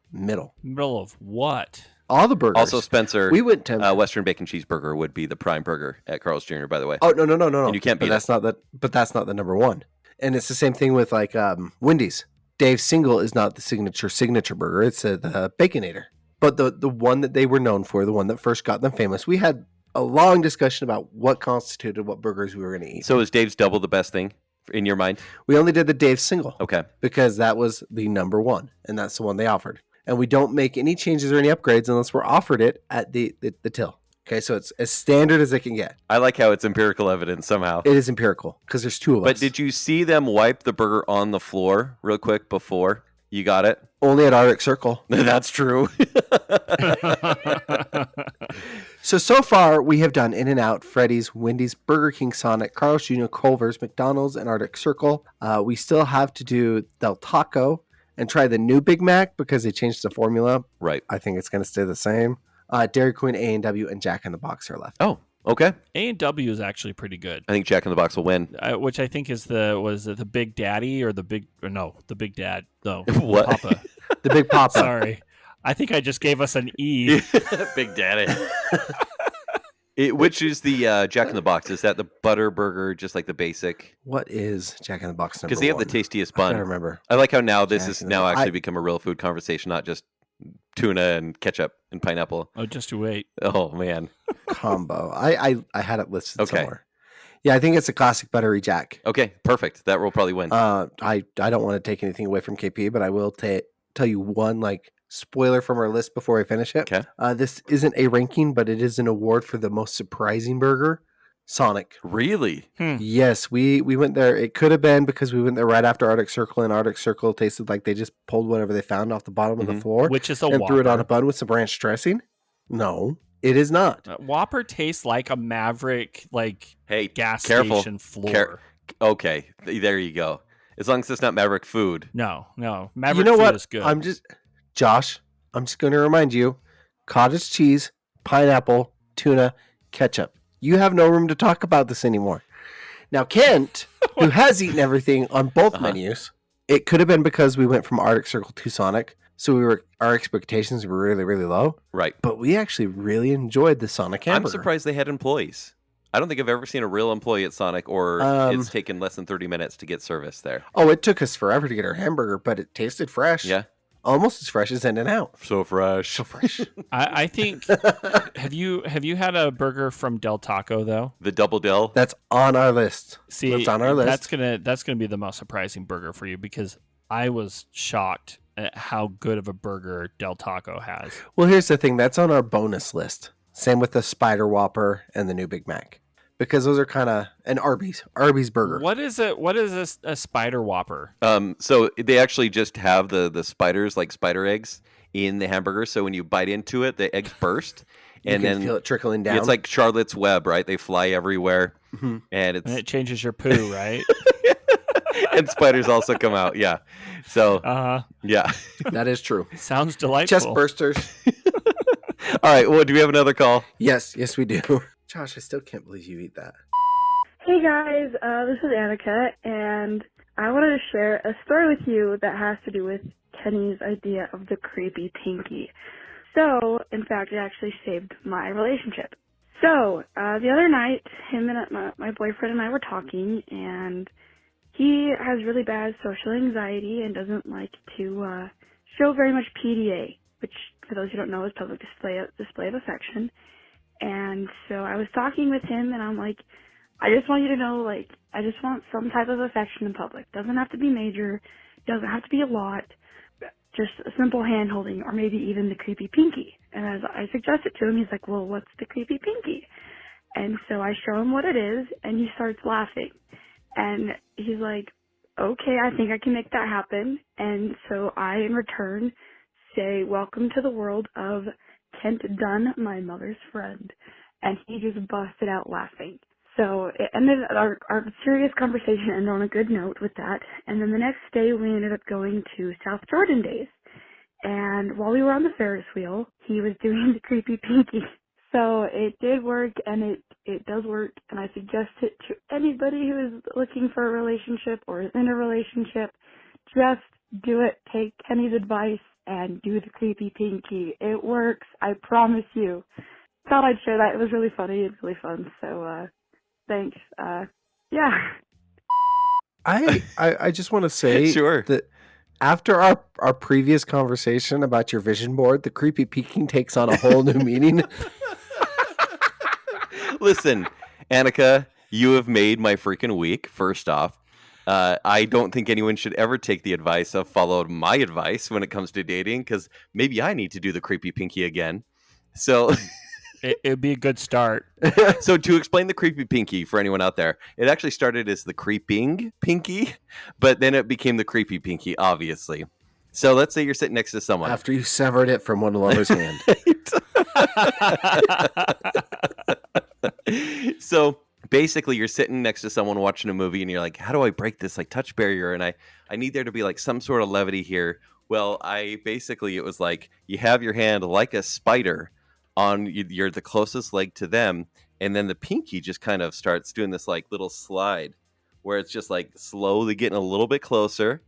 [SPEAKER 1] of what?
[SPEAKER 3] All the burgers.
[SPEAKER 2] Also, Spencer,
[SPEAKER 3] we went to
[SPEAKER 2] Western Bacon Cheeseburger would be the prime burger at Carl's Jr. By the way.
[SPEAKER 3] Oh no!
[SPEAKER 2] And you can't beat
[SPEAKER 3] but that's not the. But that's not the number one. And it's the same thing with like Wendy's. Dave's Single is not the signature burger. It's the Baconator. But the one that they were known for, the one that first got them famous, we had a long discussion about what constituted what burgers we were going to eat.
[SPEAKER 2] So is Dave's Double the best thing in your mind?
[SPEAKER 3] We only did the Dave's Single.
[SPEAKER 2] Okay.
[SPEAKER 3] Because that was the number one, and that's the one they offered. And we don't make any changes or any upgrades unless we're offered it at the till. Okay, so it's as standard as it can get.
[SPEAKER 2] I like how it's empirical evidence somehow.
[SPEAKER 3] It is empirical because there's two of us.
[SPEAKER 2] But did you see them wipe the burger on the floor real quick before you got it?
[SPEAKER 3] Only at Arctic Circle.
[SPEAKER 2] That's true.
[SPEAKER 3] So far, we have done In-N-Out, Freddy's, Wendy's, Burger King, Sonic, Carl's Jr., Culver's, McDonald's, and Arctic Circle. We still have to do Del Taco and try the new Big Mac because they changed the formula.
[SPEAKER 2] Right.
[SPEAKER 3] I think it's going to stay the same. Dairy Queen, A&W, and Jack in the Box are left.
[SPEAKER 2] Oh, okay.
[SPEAKER 1] A&W is actually pretty good.
[SPEAKER 2] I think Jack in the Box will win.
[SPEAKER 1] Which I think is the Big Daddy or the Big Dad. No,
[SPEAKER 2] What?
[SPEAKER 1] Papa.
[SPEAKER 3] The Big Papa.
[SPEAKER 1] Sorry. I think I just gave us an E.
[SPEAKER 2] Big Daddy. Which is the Jack in the Box? Is that the butter burger, just like the basic?
[SPEAKER 3] What is Jack in the Box number
[SPEAKER 2] Because they have the
[SPEAKER 3] one?
[SPEAKER 2] tastiest
[SPEAKER 3] I
[SPEAKER 2] bun.
[SPEAKER 3] can't remember.
[SPEAKER 2] I like how now this
[SPEAKER 3] Jack
[SPEAKER 2] has
[SPEAKER 3] in the
[SPEAKER 2] now
[SPEAKER 3] Box.
[SPEAKER 2] actually become a real food conversation, not just tuna and ketchup and pineapple.
[SPEAKER 1] Oh, just to wait.
[SPEAKER 2] Oh man.
[SPEAKER 3] Combo. I had it listed
[SPEAKER 2] Okay.
[SPEAKER 3] somewhere. Yeah, I think it's a classic buttery Jack.
[SPEAKER 2] Okay, perfect. That will probably win.
[SPEAKER 3] I don't want to take anything away from KP, but I will tell you one spoiler from our list before I finish it.
[SPEAKER 2] Okay.
[SPEAKER 3] This isn't a ranking, but it is an award for the most surprising burger. Sonic.
[SPEAKER 2] Really?
[SPEAKER 3] Yes, we went there. It could have been because we went there right after Arctic Circle, and Arctic Circle tasted like they just pulled whatever they found off the bottom of the floor,
[SPEAKER 1] Which is a
[SPEAKER 3] and
[SPEAKER 1] Whopper.
[SPEAKER 3] threw it on a bun with some ranch dressing. No, it is not.
[SPEAKER 1] Whopper tastes like a Maverick,
[SPEAKER 2] Hey,
[SPEAKER 1] gas
[SPEAKER 2] careful.
[SPEAKER 1] station floor.
[SPEAKER 2] Okay, there you go. As long as it's not Maverick food.
[SPEAKER 1] No. Maverick
[SPEAKER 3] You know
[SPEAKER 1] food
[SPEAKER 3] what?
[SPEAKER 1] is good.
[SPEAKER 3] Josh, I'm just going to remind you, cottage cheese, pineapple, tuna, ketchup. You have no room to talk about this anymore. Now, Kent, who has eaten everything on both menus, it could have been because we went from Arctic Circle to Sonic, so our expectations were really, really low.
[SPEAKER 2] Right.
[SPEAKER 3] But we actually really enjoyed the Sonic hamburger.
[SPEAKER 2] I'm surprised they had employees. I don't think I've ever seen a real employee at Sonic, or it's taken less than 30 minutes to get service there.
[SPEAKER 3] Oh, it took us forever to get our hamburger, but it tasted fresh.
[SPEAKER 2] Yeah.
[SPEAKER 3] Almost as fresh as In-N-Out.
[SPEAKER 2] So fresh.
[SPEAKER 3] So fresh.
[SPEAKER 1] I think. Have you had a burger from Del Taco though?
[SPEAKER 2] The Double Del.
[SPEAKER 3] That's on our list.
[SPEAKER 1] See,
[SPEAKER 3] that's on our list.
[SPEAKER 1] That's gonna be the most surprising burger for you because I was shocked at how good of a burger Del Taco has.
[SPEAKER 3] Well, here's the thing. That's on our bonus list. Same with the Spider Whopper and the new Big Mac. Because those are kind of an Arby's burger.
[SPEAKER 1] What is it? What is a Spider Whopper?
[SPEAKER 2] So they actually just have the spiders, like spider eggs, in the hamburger. So when you bite into it, the eggs burst, and
[SPEAKER 3] you can
[SPEAKER 2] then
[SPEAKER 3] feel it trickling down.
[SPEAKER 2] it's like Charlotte's Web, right? They fly everywhere, and
[SPEAKER 1] And it changes your poo, right?
[SPEAKER 2] and spiders also come out. Yeah. So yeah,
[SPEAKER 3] That is true.
[SPEAKER 1] sounds delightful.
[SPEAKER 3] Chest bursters.
[SPEAKER 2] all right. Well, do we have another call?
[SPEAKER 3] Yes, we do. Josh, I still can't believe you eat that.
[SPEAKER 6] Hey guys, this is Annika, and I wanted to share a story with you that has to do with Kenny's idea of the creepy pinky. So, in fact, it actually saved my relationship. So, the other night, him and my boyfriend and I were talking, and he has really bad social anxiety and doesn't like to show very much PDA, which, for those who don't know, is public display of affection. And so I was talking with him, and I'm like, I just want you to know, I just want some type of affection in public. Doesn't have to be major. Doesn't have to be a lot. Just a simple hand holding, or maybe even the creepy pinky. And as I suggested to him, he's like, well, what's the creepy pinky? And so I show him what it is, and he starts laughing. And he's like, okay, I think I can make that happen. And so I, in return, say, welcome to the world of Kent Dunn, my mother's friend. And he just busted out laughing. So it ended, our serious conversation ended on a good note with that. And then the next day we ended up going to South Jordan Days. And while we were on the Ferris wheel, he was doing the creepy pinky. So it did work, and it does work. And I suggest it to anybody who is looking for a relationship or is in a relationship. Just do it. Take Kenny's advice and do the creepy pinky. It works. I promise you. Thought I'd share that. It was really funny and really fun. So, thanks. Yeah.
[SPEAKER 3] I just want to say
[SPEAKER 2] Sure.
[SPEAKER 3] that after our previous conversation about your vision board, the creepy peeking takes on a whole new meaning.
[SPEAKER 2] Listen, Annika, you have made my freaking week. First off, I don't think anyone should ever take the advice of followed my advice when it comes to dating, because maybe I need to do the creepy pinky again. So
[SPEAKER 1] It'd be a good start.
[SPEAKER 2] So to explain the creepy pinky for anyone out there, it actually started as the creeping pinky, but then it became the creepy pinky, obviously. So let's say you're sitting next to someone.
[SPEAKER 3] After you severed it from one lover's hand.
[SPEAKER 2] So basically you're sitting next to someone watching a movie and you're like, how do I break this touch barrier? And I need there to be some sort of levity here. Well, it was like you have your hand like a spider on you're the closest leg to them, and then the pinky just kind of starts doing this little slide where it's just slowly getting a little bit closer,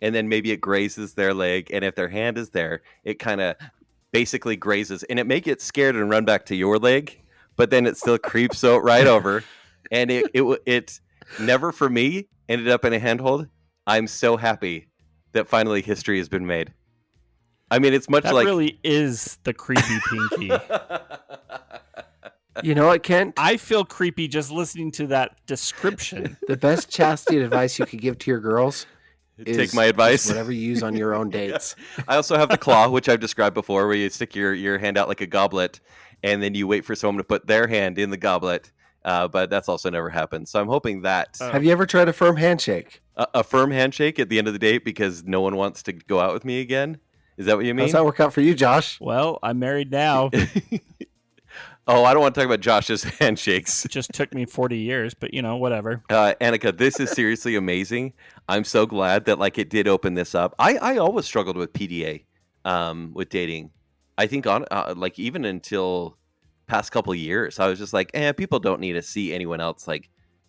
[SPEAKER 2] and then maybe it grazes their leg, and if their hand is there, it kind of basically grazes, and it may get scared and run back to your leg, but then it still creeps out right over, and it never for me ended up in a handhold. I'm so happy that finally history has been made. I mean, it's much
[SPEAKER 1] that
[SPEAKER 2] like
[SPEAKER 1] really is the creepy pinky.
[SPEAKER 3] You know what, Kent?
[SPEAKER 1] I feel creepy just listening to that description.
[SPEAKER 3] The best chastity advice you could give to your girls is
[SPEAKER 2] take my advice.
[SPEAKER 3] whatever you use on your own dates.
[SPEAKER 2] Yeah. I also have the claw, which I've described before, where you stick your hand out like a goblet, and then you wait for someone to put their hand in the goblet. But that's also never happened. So I'm hoping that
[SPEAKER 3] Have you ever tried a firm handshake?
[SPEAKER 2] a firm handshake at the end of the date because no one wants to go out with me again. Is that what you mean?
[SPEAKER 3] How's that work out for you, Josh?
[SPEAKER 1] Well, I'm married now.
[SPEAKER 2] Oh, I don't want to talk about Josh's handshakes.
[SPEAKER 1] It just took me 40 years, but whatever.
[SPEAKER 2] Annika, this is seriously amazing. I'm so glad that it did open this up. I always struggled with PDA, with dating. I think on even until past couple of years, I was just like, people don't need to see anyone else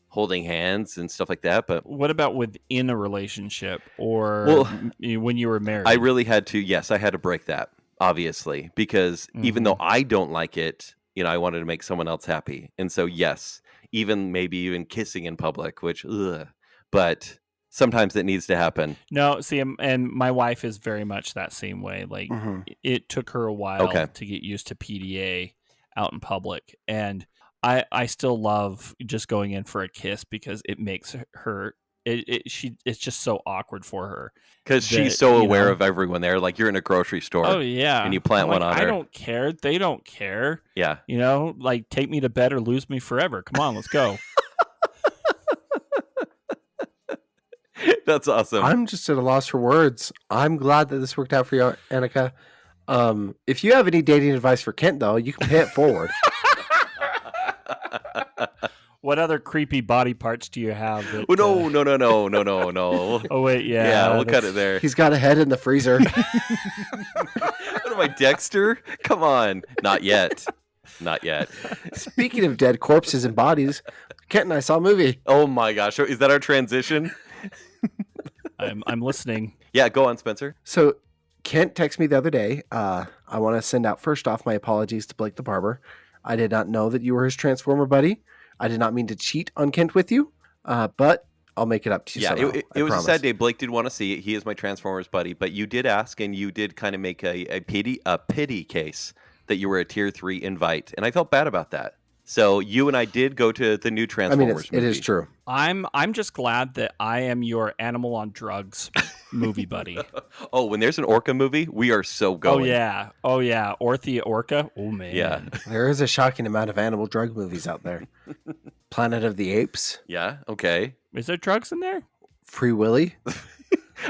[SPEAKER 2] holding hands and stuff like that. But
[SPEAKER 1] what about within a relationship or when you were married?
[SPEAKER 2] I really had to. Yes, I had to break that, obviously, because even though I don't like it, I wanted to make someone else happy. And so, yes, maybe even kissing in public, which, but sometimes it needs to happen.
[SPEAKER 1] No, see, and my wife is very much that same way. It took her a while to get used to PDA out in public. And I still love just going in for a kiss because it makes her, it's just so awkward for her.
[SPEAKER 2] Because she's so aware of everyone there. You're in a grocery store.
[SPEAKER 1] Oh, yeah.
[SPEAKER 2] And you plant one on her.
[SPEAKER 1] I don't care. They don't care.
[SPEAKER 2] Yeah.
[SPEAKER 1] Take me to bed or lose me forever. Come on, let's go.
[SPEAKER 2] That's awesome.
[SPEAKER 3] I'm just at a loss for words. I'm glad that this worked out for you, Annika. If you have any dating advice for Kent, though, you can pay it forward.
[SPEAKER 1] What other creepy body parts do you have? That,
[SPEAKER 2] no.
[SPEAKER 1] Oh, wait, yeah.
[SPEAKER 2] Yeah, we'll cut it there.
[SPEAKER 3] He's got a head in the freezer.
[SPEAKER 2] What am I, Dexter? Come on. Not yet.
[SPEAKER 3] Speaking of dead corpses and bodies, Kent and I saw a movie.
[SPEAKER 2] Oh my gosh. Is that our transition?
[SPEAKER 1] I'm listening.
[SPEAKER 2] Yeah, go on, Spencer.
[SPEAKER 3] So Kent texted me the other day. I want to send out first off my apologies to Blake the Barber. I did not know that you were his Transformer buddy. I did not mean to cheat on Kent with you, but I'll make it up to you.
[SPEAKER 2] Yeah,
[SPEAKER 3] somehow,
[SPEAKER 2] it was a sad day. Blake did want to see it. He is my Transformers buddy, but you did ask, and you did kind of make a pity case that you were a tier 3 invite, and I felt bad about that. So you and I did go to the new Transformers movie.
[SPEAKER 3] It is true.
[SPEAKER 1] I'm just glad that I am your animal on drugs movie buddy.
[SPEAKER 2] Oh, when there's an orca movie, we are so going.
[SPEAKER 1] Oh yeah. Orthia Orca. Oh man.
[SPEAKER 2] Yeah.
[SPEAKER 3] There is a shocking amount of animal drug movies out there. Planet of the Apes.
[SPEAKER 2] Yeah. Okay.
[SPEAKER 1] Is there drugs in there?
[SPEAKER 3] Free Willy.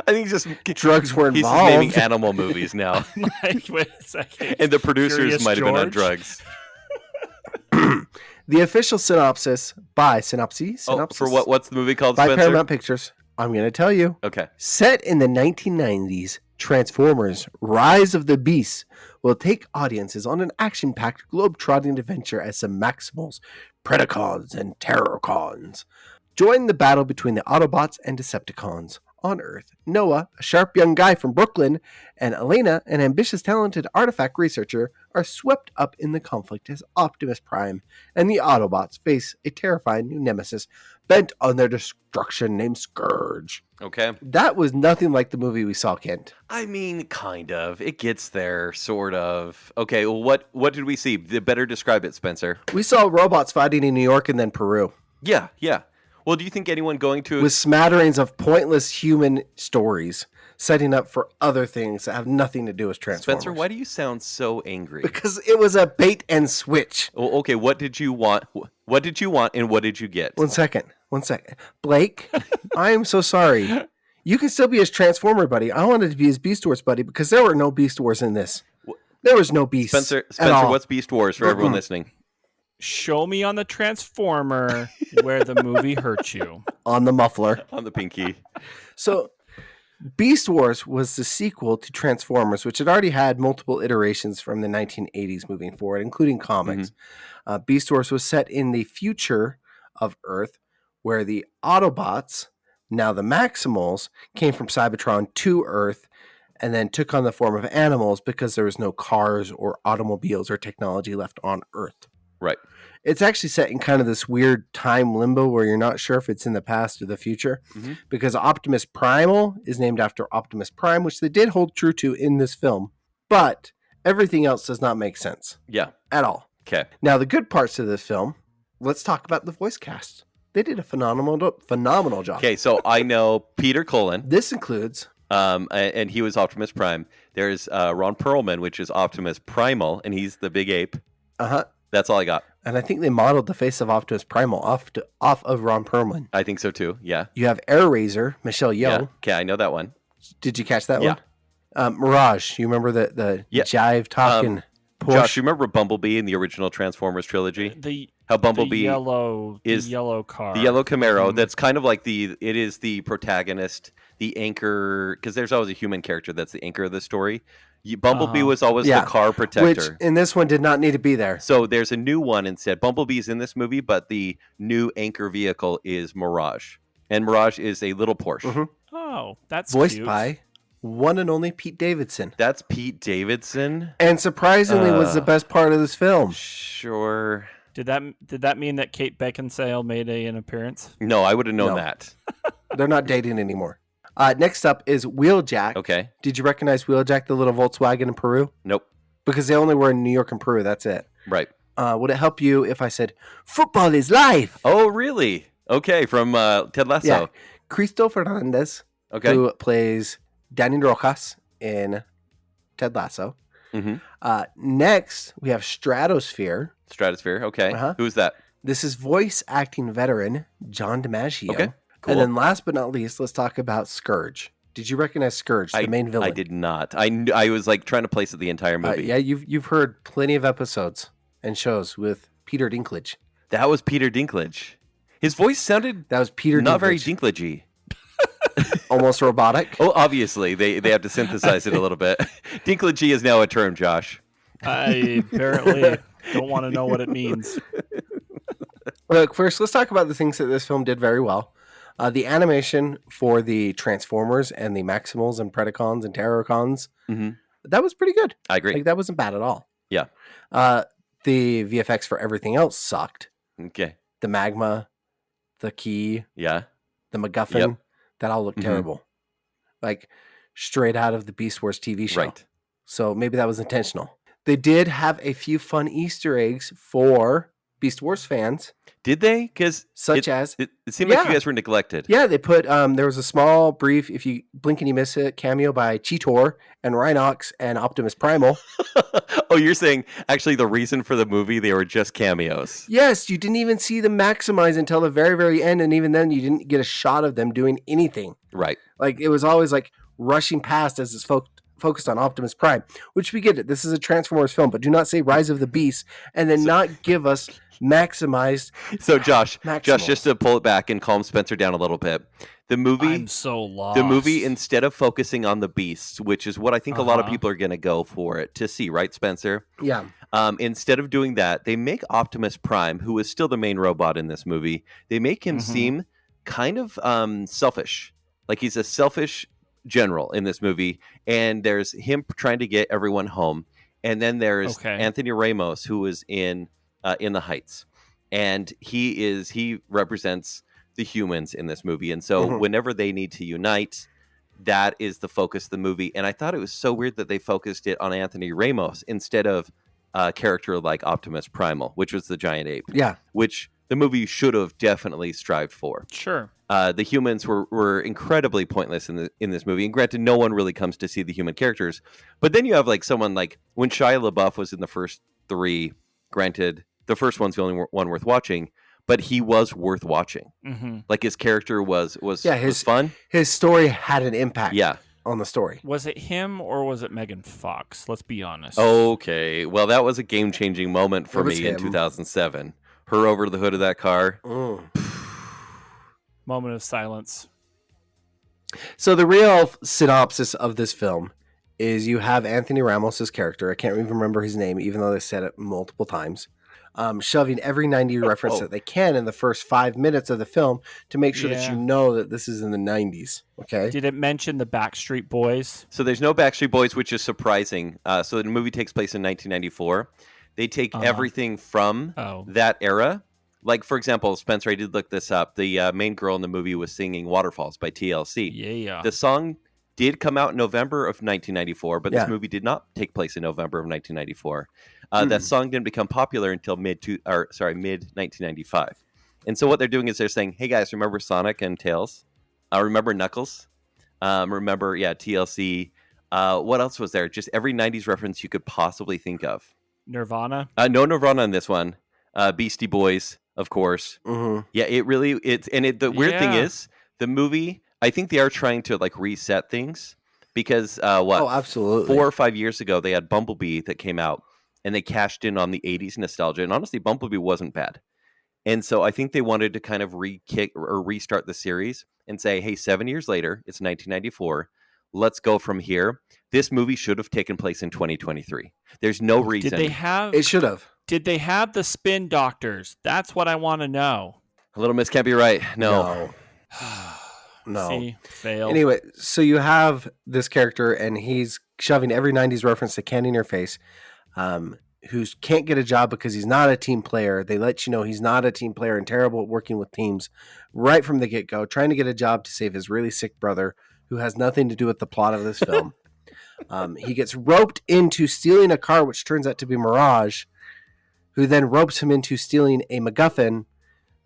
[SPEAKER 2] I think just
[SPEAKER 3] drugs were
[SPEAKER 2] he's
[SPEAKER 3] involved.
[SPEAKER 2] He's naming animal movies now.
[SPEAKER 1] Wait a second.
[SPEAKER 2] And the producers
[SPEAKER 1] Curious
[SPEAKER 2] might have been on
[SPEAKER 1] George?
[SPEAKER 2] drugs.
[SPEAKER 3] The official synopsis by Synopsis.
[SPEAKER 2] Oh, for what's the movie called,
[SPEAKER 3] by
[SPEAKER 2] Spencer?
[SPEAKER 3] Paramount Pictures. I'm going to tell you.
[SPEAKER 2] Okay.
[SPEAKER 3] Set in the 1990s, Transformers: Rise of the Beasts will take audiences on an action-packed globe-trotting adventure as some Maximals, Predacons, and Terrorcons join the battle between the Autobots and Decepticons. On Earth, Noah, a sharp young guy from Brooklyn, and Elena, an ambitious, talented artifact researcher, are swept up in the conflict as Optimus Prime and the Autobots face a terrifying new nemesis bent on their destruction named Scourge.
[SPEAKER 2] Okay.
[SPEAKER 3] That was nothing like the movie we saw, Kent.
[SPEAKER 2] I mean, kind of. It gets there, sort of. Okay, well, what did we see? Better describe it, Spencer.
[SPEAKER 3] We saw robots fighting in New York and then Peru.
[SPEAKER 2] Yeah. Well, do you think anyone going to...
[SPEAKER 3] With smatterings of pointless human stories, setting up for other things that have nothing to do with Transformers.
[SPEAKER 2] Spencer, why do you sound so angry?
[SPEAKER 3] Because it was a bait and switch.
[SPEAKER 2] Well, okay, what did you want? What did you want and what did you get?
[SPEAKER 3] One second. Blake, I am so sorry. You can still be his Transformer buddy. I wanted to be his Beast Wars buddy because there were no Beast Wars in this. There was no Beast.
[SPEAKER 2] Spencer, what's Beast Wars for everyone listening?
[SPEAKER 1] Show me on the Transformer where the movie hurt you.
[SPEAKER 3] On the muffler.
[SPEAKER 2] On the pinky.
[SPEAKER 3] So, Beast Wars was the sequel to Transformers, which had already had multiple iterations from the 1980s moving forward, including comics. Mm-hmm. Beast Wars was set in the future of Earth, where the Autobots, now the Maximals, came from Cybertron to Earth, and then took on the form of animals because there was no cars or automobiles or technology left on Earth.
[SPEAKER 2] Right.
[SPEAKER 3] It's actually set in kind of this weird time limbo where you're not sure if it's in the past or the future, because Optimus Primal is named after Optimus Prime, which they did hold true to in this film, but everything else does not make sense.
[SPEAKER 2] Yeah.
[SPEAKER 3] At all.
[SPEAKER 2] Okay.
[SPEAKER 3] Now, the good parts of this film, let's talk about the voice cast. They did a phenomenal job.
[SPEAKER 2] Okay, so I know Peter Cullen.
[SPEAKER 3] This includes...
[SPEAKER 2] and he was Optimus Prime. There's Ron Perlman, which is Optimus Primal, and he's the big ape.
[SPEAKER 3] Uh-huh.
[SPEAKER 2] That's all I got.
[SPEAKER 3] And I think they modeled the face of Optimus Primal off of Ron Perlman.
[SPEAKER 2] I think so too. Yeah.
[SPEAKER 3] You have Air Razor, Michelle Yeoh.
[SPEAKER 2] Yeah. Okay, I know that one.
[SPEAKER 3] Did you catch that
[SPEAKER 2] Yeah.
[SPEAKER 3] one? Mirage. You remember the jive talking push?
[SPEAKER 2] Josh, you remember Bumblebee in the original Transformers trilogy? How Bumblebee
[SPEAKER 1] is the yellow car,
[SPEAKER 2] the yellow Camaro. That's kind of like it is the protagonist, the anchor, because there's always a human character that's the anchor of the story. Bumblebee was always the car protector.
[SPEAKER 3] Which in this one did not need to be there.
[SPEAKER 2] So there's a new one instead. Bumblebee's in this movie, but the new anchor vehicle is Mirage. And Mirage is a little Porsche.
[SPEAKER 1] Oh, that's
[SPEAKER 3] voiced
[SPEAKER 1] cute.
[SPEAKER 3] by one and only Pete Davidson.
[SPEAKER 2] That's Pete Davidson?
[SPEAKER 3] And surprisingly was the best part of this film.
[SPEAKER 2] Sure.
[SPEAKER 1] Did that mean that Kate Beckinsale made an appearance?
[SPEAKER 2] No, I would have known
[SPEAKER 3] No.
[SPEAKER 2] that.
[SPEAKER 3] They're not dating anymore. Next up is Wheeljack.
[SPEAKER 2] Okay.
[SPEAKER 3] Did you recognize Wheeljack, the little Volkswagen in Peru?
[SPEAKER 2] Nope.
[SPEAKER 3] Because they only were in New York and Peru. That's it.
[SPEAKER 2] Right.
[SPEAKER 3] Would it help you if I said, football is life?
[SPEAKER 2] Oh, really? Okay, from Ted Lasso.
[SPEAKER 3] Yeah. Cristo Fernandez,
[SPEAKER 2] Okay.
[SPEAKER 3] who plays Danny Rojas in Ted Lasso. Next, we have Stratosphere.
[SPEAKER 2] Stratosphere. Okay.
[SPEAKER 3] Uh-huh.
[SPEAKER 2] Who's that?
[SPEAKER 3] This is voice acting veteran John DiMaggio.
[SPEAKER 2] Okay. Cool.
[SPEAKER 3] And then last but not least, let's talk about Scourge. Did you recognize Scourge, the main villain?
[SPEAKER 2] I did not. I was like trying to place it the entire movie.
[SPEAKER 3] Yeah, you've heard plenty of episodes and shows with Peter Dinklage.
[SPEAKER 2] That was Peter Dinklage. His voice sounded
[SPEAKER 3] That was Peter
[SPEAKER 2] not
[SPEAKER 3] Dinklage.
[SPEAKER 2] very Dinklagey.
[SPEAKER 3] Almost robotic.
[SPEAKER 2] Oh, obviously they have to synthesize it a little bit. Dinklagey is now a term, Josh.
[SPEAKER 1] I apparently don't want to know what it means.
[SPEAKER 3] Look, first, let's talk about the things that this film did very well. The animation for the Transformers and the Maximals and Predacons and Terrorcons, that was pretty good.
[SPEAKER 2] I agree.
[SPEAKER 3] Like, that wasn't bad at all.
[SPEAKER 2] Yeah.
[SPEAKER 3] The VFX for everything else sucked.
[SPEAKER 2] Okay.
[SPEAKER 3] The magma, the key,
[SPEAKER 2] Yeah.
[SPEAKER 3] the MacGuffin, that all looked terrible. Like, straight out of the Beast Wars TV show.
[SPEAKER 2] Right.
[SPEAKER 3] So maybe that was intentional. They did have a few fun Easter eggs for Beast Wars fans.
[SPEAKER 2] Did they? Because
[SPEAKER 3] it
[SPEAKER 2] seemed like you guys were neglected.
[SPEAKER 3] Yeah, they put there was a small brief, if you blink and you miss it, cameo by Cheetor and Rhinox and Optimus Primal.
[SPEAKER 2] Oh, you're saying actually the reason for the movie, they were just cameos.
[SPEAKER 3] Yes, you didn't even see them maximize until the very, very end, and even then you didn't get a shot of them doing anything.
[SPEAKER 2] Right.
[SPEAKER 3] Like, it was always like rushing past as it's focused on Optimus Prime, which we get it. This is a Transformers film, but do not say Rise of the Beast and then not give us maximized.
[SPEAKER 2] So Josh,
[SPEAKER 3] Maximals.
[SPEAKER 2] just to pull it back and calm Spencer down a little bit, the movie,
[SPEAKER 1] I'm so lost.
[SPEAKER 2] the movie, instead of focusing on the beasts, which is what I think a lot of people are going to go for it to see, right, Spencer?
[SPEAKER 3] Yeah.
[SPEAKER 2] Instead of doing that, they make Optimus Prime, who is still the main robot in this movie, they make him seem kind of selfish. Like, he's a selfish general in this movie, and there's him trying to get everyone home, and then there's Anthony Ramos, who is in the Heights, and he represents the humans in this movie, and so whenever they need to unite, that is the focus of the movie. And I thought it was so weird that they focused it on Anthony Ramos instead of a character like Optimus Primal, which was the giant ape.
[SPEAKER 3] Yeah.
[SPEAKER 2] Which the movie should have definitely strived for.
[SPEAKER 1] Sure.
[SPEAKER 2] The humans were incredibly pointless in this movie, and granted, no one really comes to see the human characters. But then you have like someone like when Shia LaBeouf was in the first three. Granted, the first one's the only one worth watching, but he was worth watching. Like, his character was fun.
[SPEAKER 3] His story had an impact.
[SPEAKER 2] Yeah.
[SPEAKER 3] On the story.
[SPEAKER 1] Was it him or was it Megan Fox? Let's be honest.
[SPEAKER 2] Okay, well, that was a game-changing moment for me in
[SPEAKER 3] him.
[SPEAKER 2] 2007. Her over the hood of that car.
[SPEAKER 1] Moment of silence.
[SPEAKER 3] So the real synopsis of this film is you have Anthony Ramos' character. I can't even remember his name, even though they said it multiple times. shoving every 90s reference that they can in the first 5 minutes of the film to make sure that you know that this is in the 90s. Okay.
[SPEAKER 1] Did it mention the Backstreet Boys?
[SPEAKER 2] So there's no Backstreet Boys, which is surprising. So the movie takes place in 1994. They take everything from that era. Like, for example, Spencer, I did look this up. The main girl in the movie was singing Waterfalls by TLC.
[SPEAKER 1] Yeah.
[SPEAKER 2] The song did come out in November of 1994, but this movie did not take place in November of 1994. That song didn't become popular until mid-1995. And so what they're doing is they're saying, hey, guys, remember Sonic and Tails? Remember Knuckles? Remember, TLC. What else was there? Just every 90s reference you could possibly think of.
[SPEAKER 1] Nirvana?
[SPEAKER 2] No Nirvana in this one. Beastie Boys, of course.
[SPEAKER 3] Mm-hmm.
[SPEAKER 2] Yeah, the weird thing is, the movie, I think they are trying to like reset things because
[SPEAKER 3] absolutely.
[SPEAKER 2] 4 or 5 years ago, they had Bumblebee that came out and they cashed in on the 80s nostalgia. And honestly, Bumblebee wasn't bad. And so I think they wanted to kind of restart the series and say, hey, 7 years later, it's 1994. Let's go from here. This movie should have taken place in 2023. There's no reason.
[SPEAKER 3] It should have.
[SPEAKER 1] Did they have the spin doctors? That's what I want to know.
[SPEAKER 2] A Little Miss Can't Be Right. No.
[SPEAKER 3] No.
[SPEAKER 1] See, failed.
[SPEAKER 3] Anyway, so you have this character, and he's shoving every 90s reference to candy in your face, who can't get a job because he's not a team player. They let you know he's not a team player and terrible at working with teams right from the get-go, trying to get a job to save his really sick brother, who has nothing to do with the plot of this film. He gets roped into stealing a car, which turns out to be Mirage, who then ropes him into stealing a MacGuffin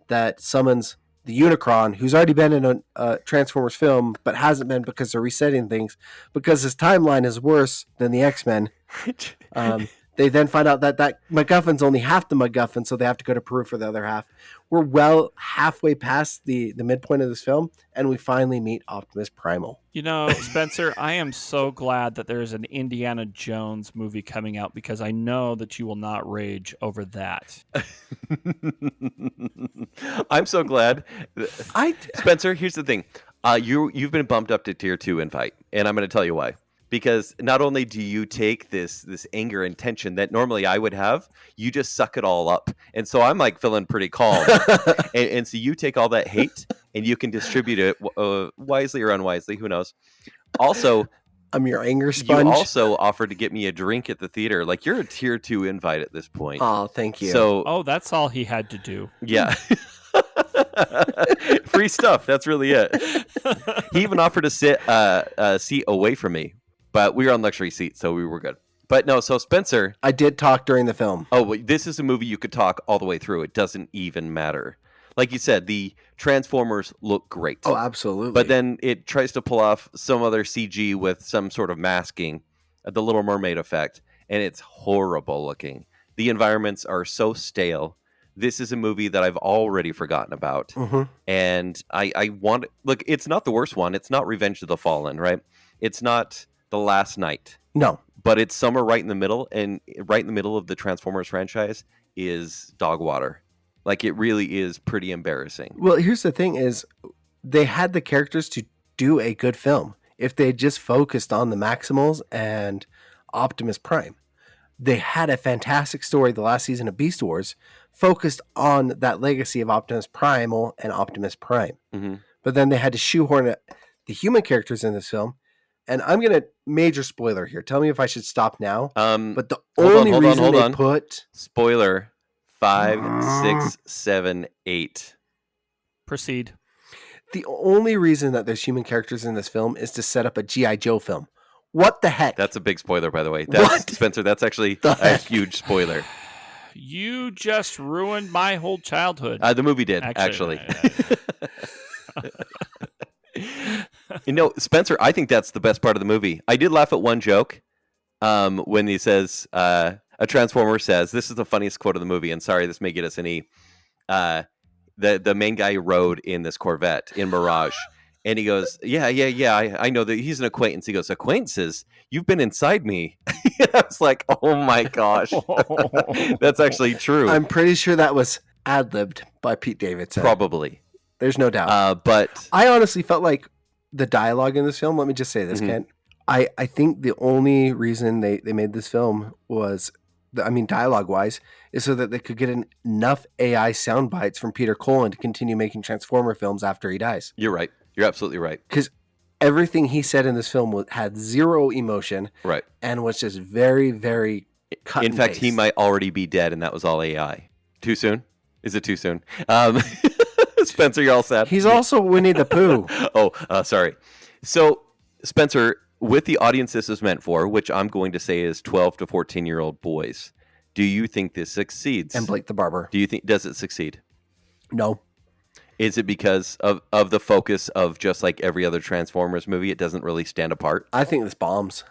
[SPEAKER 3] that summons the Unicron, who's already been in a Transformers film, but hasn't been because they're resetting things, because his timeline is worse than the X-Men. They then find out that MacGuffin's only half the MacGuffin, so they have to go to Peru for the other half. We're well halfway past the midpoint of this film, and we finally meet Optimus Primal.
[SPEAKER 1] You know, Spencer, I am so glad that there's an Indiana Jones movie coming out because I know that you will not rage over that.
[SPEAKER 2] I'm so glad. Spencer, here's the thing. You've been bumped up to tier 2 invite, and I'm going to tell you why. Because not only do you take this anger and tension that normally I would have, you just suck it all up. And so I'm like feeling pretty calm. and so you take all that hate and you can distribute it wisely or unwisely. Who knows? Also,
[SPEAKER 3] I'm your anger sponge.
[SPEAKER 2] You also offered to get me a drink at the theater. Like, you're a tier 2 invite at this point.
[SPEAKER 3] Oh, thank you.
[SPEAKER 2] So,
[SPEAKER 1] that's all he had to do.
[SPEAKER 2] Yeah. Free stuff. That's really it. He even offered to sit a seat away from me. But we were on luxury seats, so we were good. But no, so Spencer...
[SPEAKER 3] I did talk during the film.
[SPEAKER 2] Oh, this is a movie you could talk all the way through. It doesn't even matter. Like you said, the Transformers look great.
[SPEAKER 3] Oh, absolutely.
[SPEAKER 2] But then it tries to pull off some other CG with some sort of masking, the Little Mermaid effect, and it's horrible looking. The environments are so stale. This is a movie that I've already forgotten about.
[SPEAKER 3] Mm-hmm.
[SPEAKER 2] And I want... Look, it's not the worst one. It's not Revenge of the Fallen, right? It's not... The Last Night.
[SPEAKER 3] No.
[SPEAKER 2] But it's somewhere right in the middle, and right in the middle of the Transformers franchise is dog water. Like, it really is pretty embarrassing.
[SPEAKER 3] Well, here's the thing is, they had the characters to do a good film. If they just focused on the Maximals and Optimus Prime. They had a fantastic story the last season of Beast Wars, focused on that legacy of Optimus Primal and Optimus Prime.
[SPEAKER 2] Mm-hmm.
[SPEAKER 3] But then they had to shoehorn the human characters in this film. And I'm going to major spoiler here. Tell me if I should stop now. But the only reason they put...
[SPEAKER 2] Spoiler 5, 6, 7, 8.
[SPEAKER 1] Proceed.
[SPEAKER 3] The only reason that there's human characters in this film is to set up a G.I. Joe film. What the heck?
[SPEAKER 2] That's a big spoiler, by the way.
[SPEAKER 3] What?
[SPEAKER 2] Spencer, that's actually a huge spoiler.
[SPEAKER 1] You just ruined my whole childhood.
[SPEAKER 2] The movie did, actually. You know, Spencer, I think that's the best part of the movie. I did laugh at one joke when he says, a Transformer says, this is the funniest quote of the movie, and sorry, this may get us an E. The main guy rode in this Corvette in Mirage, and he goes, yeah, I know that he's an acquaintance. He goes, acquaintances? You've been inside me. I was like, oh my gosh. That's actually true.
[SPEAKER 3] I'm pretty sure that was ad-libbed by Pete Davidson.
[SPEAKER 2] Probably.
[SPEAKER 3] There's no doubt.
[SPEAKER 2] But
[SPEAKER 3] I honestly felt like the dialogue in this film, let me just say this, Kent. I think the only reason they made this film was dialogue-wise, is so that they could get enough AI sound bites from Peter Cullen to continue making Transformer films after he dies.
[SPEAKER 2] You're right. You're absolutely right.
[SPEAKER 3] Because everything he said in this film had zero emotion,
[SPEAKER 2] right,
[SPEAKER 3] and was just very, very cut.
[SPEAKER 2] In fact, he might already be dead, and that was all AI. Too soon? Is it too soon? Spencer, you're all set.
[SPEAKER 3] He's also Winnie the Pooh.
[SPEAKER 2] Sorry. So, Spencer, with the audience this is meant for, which I'm going to say is 12 to 14-year-old boys, do you think this succeeds?
[SPEAKER 3] And Blake the Barber.
[SPEAKER 2] Does it succeed?
[SPEAKER 3] No.
[SPEAKER 2] Is it because of the focus of just like every other Transformers movie, it doesn't really stand apart?
[SPEAKER 3] I think this bombs.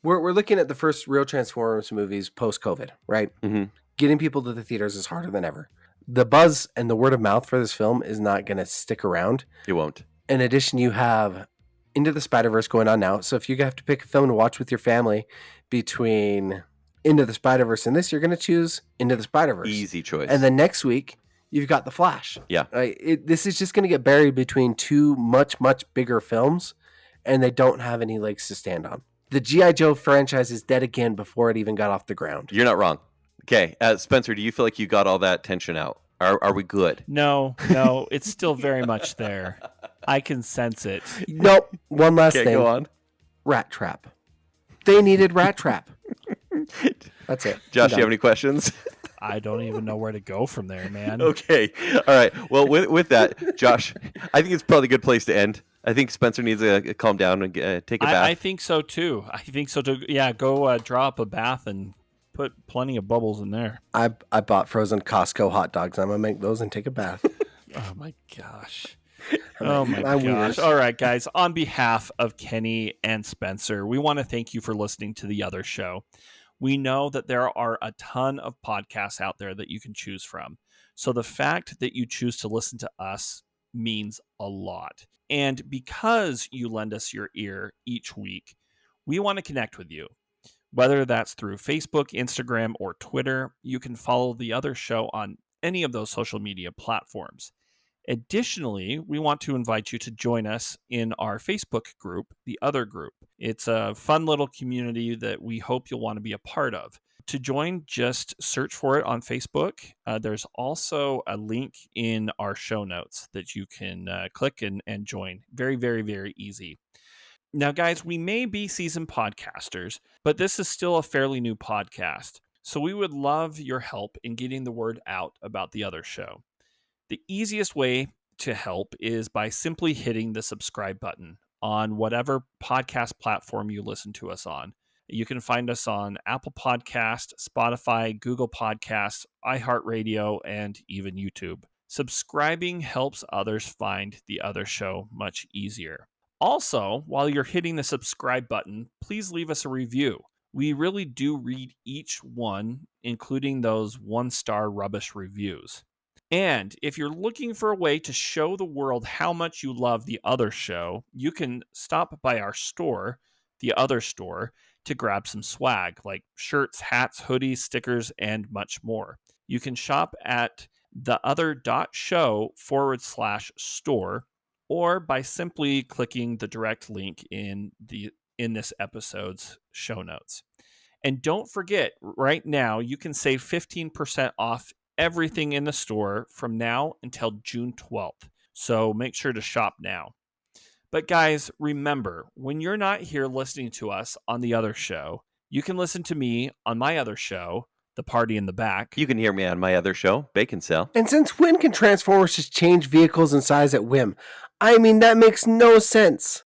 [SPEAKER 3] We're looking at the first real Transformers movies post-COVID, right?
[SPEAKER 2] Mm-hmm.
[SPEAKER 3] Getting people to the theaters is harder than ever. The buzz and the word of mouth for this film is not going to stick around.
[SPEAKER 2] It won't.
[SPEAKER 3] In addition, you have Into the Spider-Verse going on now. So if you have to pick a film to watch with your family between Into the Spider-Verse and this, you're going to choose Into the Spider-Verse.
[SPEAKER 2] Easy choice.
[SPEAKER 3] And then next week, you've got The Flash.
[SPEAKER 2] Yeah.
[SPEAKER 3] This is just going to get buried between two much, much bigger films, and they don't have any legs to stand on. The G.I. Joe franchise is dead again before it even got off the ground.
[SPEAKER 2] You're not wrong. Okay. Spencer, do you feel like you got all that tension out? Are we good?
[SPEAKER 1] No, it's still very much there. I can sense it.
[SPEAKER 3] Nope. One last thing.
[SPEAKER 2] Go on.
[SPEAKER 3] Rat Trap. They needed Rat Trap. That's it.
[SPEAKER 2] Josh, do you have any questions?
[SPEAKER 1] I don't even know where to go from there, man.
[SPEAKER 2] Okay. All right. Well, with that, Josh, I think it's probably a good place to end. I think Spencer needs to calm down and take a bath.
[SPEAKER 1] I think so, too. Yeah, go draw up a bath and put plenty of bubbles in there.
[SPEAKER 3] I bought frozen Costco hot dogs. I'm going to make those and take a bath.
[SPEAKER 1] Oh, my gosh. Oh, my gosh. All right, guys. On behalf of Kenny and Spencer, we want to thank you for listening to The Other Show. We know that there are a ton of podcasts out there that you can choose from. So the fact that you choose to listen to us means a lot. And because you lend us your ear each week, we want to connect with you. Whether that's through Facebook, Instagram, or Twitter, you can follow The Other Show on any of those social media platforms. Additionally, we want to invite you to join us in our Facebook group, The Other Group. It's a fun little community that we hope you'll want to be a part of. To join, just search for it on Facebook. There's also a link in our show notes that you can click and join. Very, very, very easy. Now, guys, we may be seasoned podcasters, but this is still a fairly new podcast. So we would love your help in getting the word out about The Other Show. The easiest way to help is by simply hitting the subscribe button on whatever podcast platform you listen to us on. You can find us on Apple Podcast, Spotify, Google Podcasts, iHeartRadio, and even YouTube. Subscribing helps others find The Other Show much easier. Also, while you're hitting the subscribe button, please leave us a review. We really do read each one, including those 1-star rubbish reviews. And if you're looking for a way to show the world how much you love The Other Show, you can stop by our store, The Other Store, to grab some swag like shirts, hats, hoodies, stickers, and much more. You can shop at theother.show/store or by simply clicking the direct link in this episode's show notes. And don't forget, right now, you can save 15% off everything in the store from now until June 12th. So make sure to shop now. But guys, remember, when you're not here listening to us on The Other Show, you can listen to me on my other show, The Party in the Back.
[SPEAKER 2] You can hear me on my other show, Bacon Cell.
[SPEAKER 3] And since when can Transformers just change vehicles in size at whim? I mean, that makes no sense.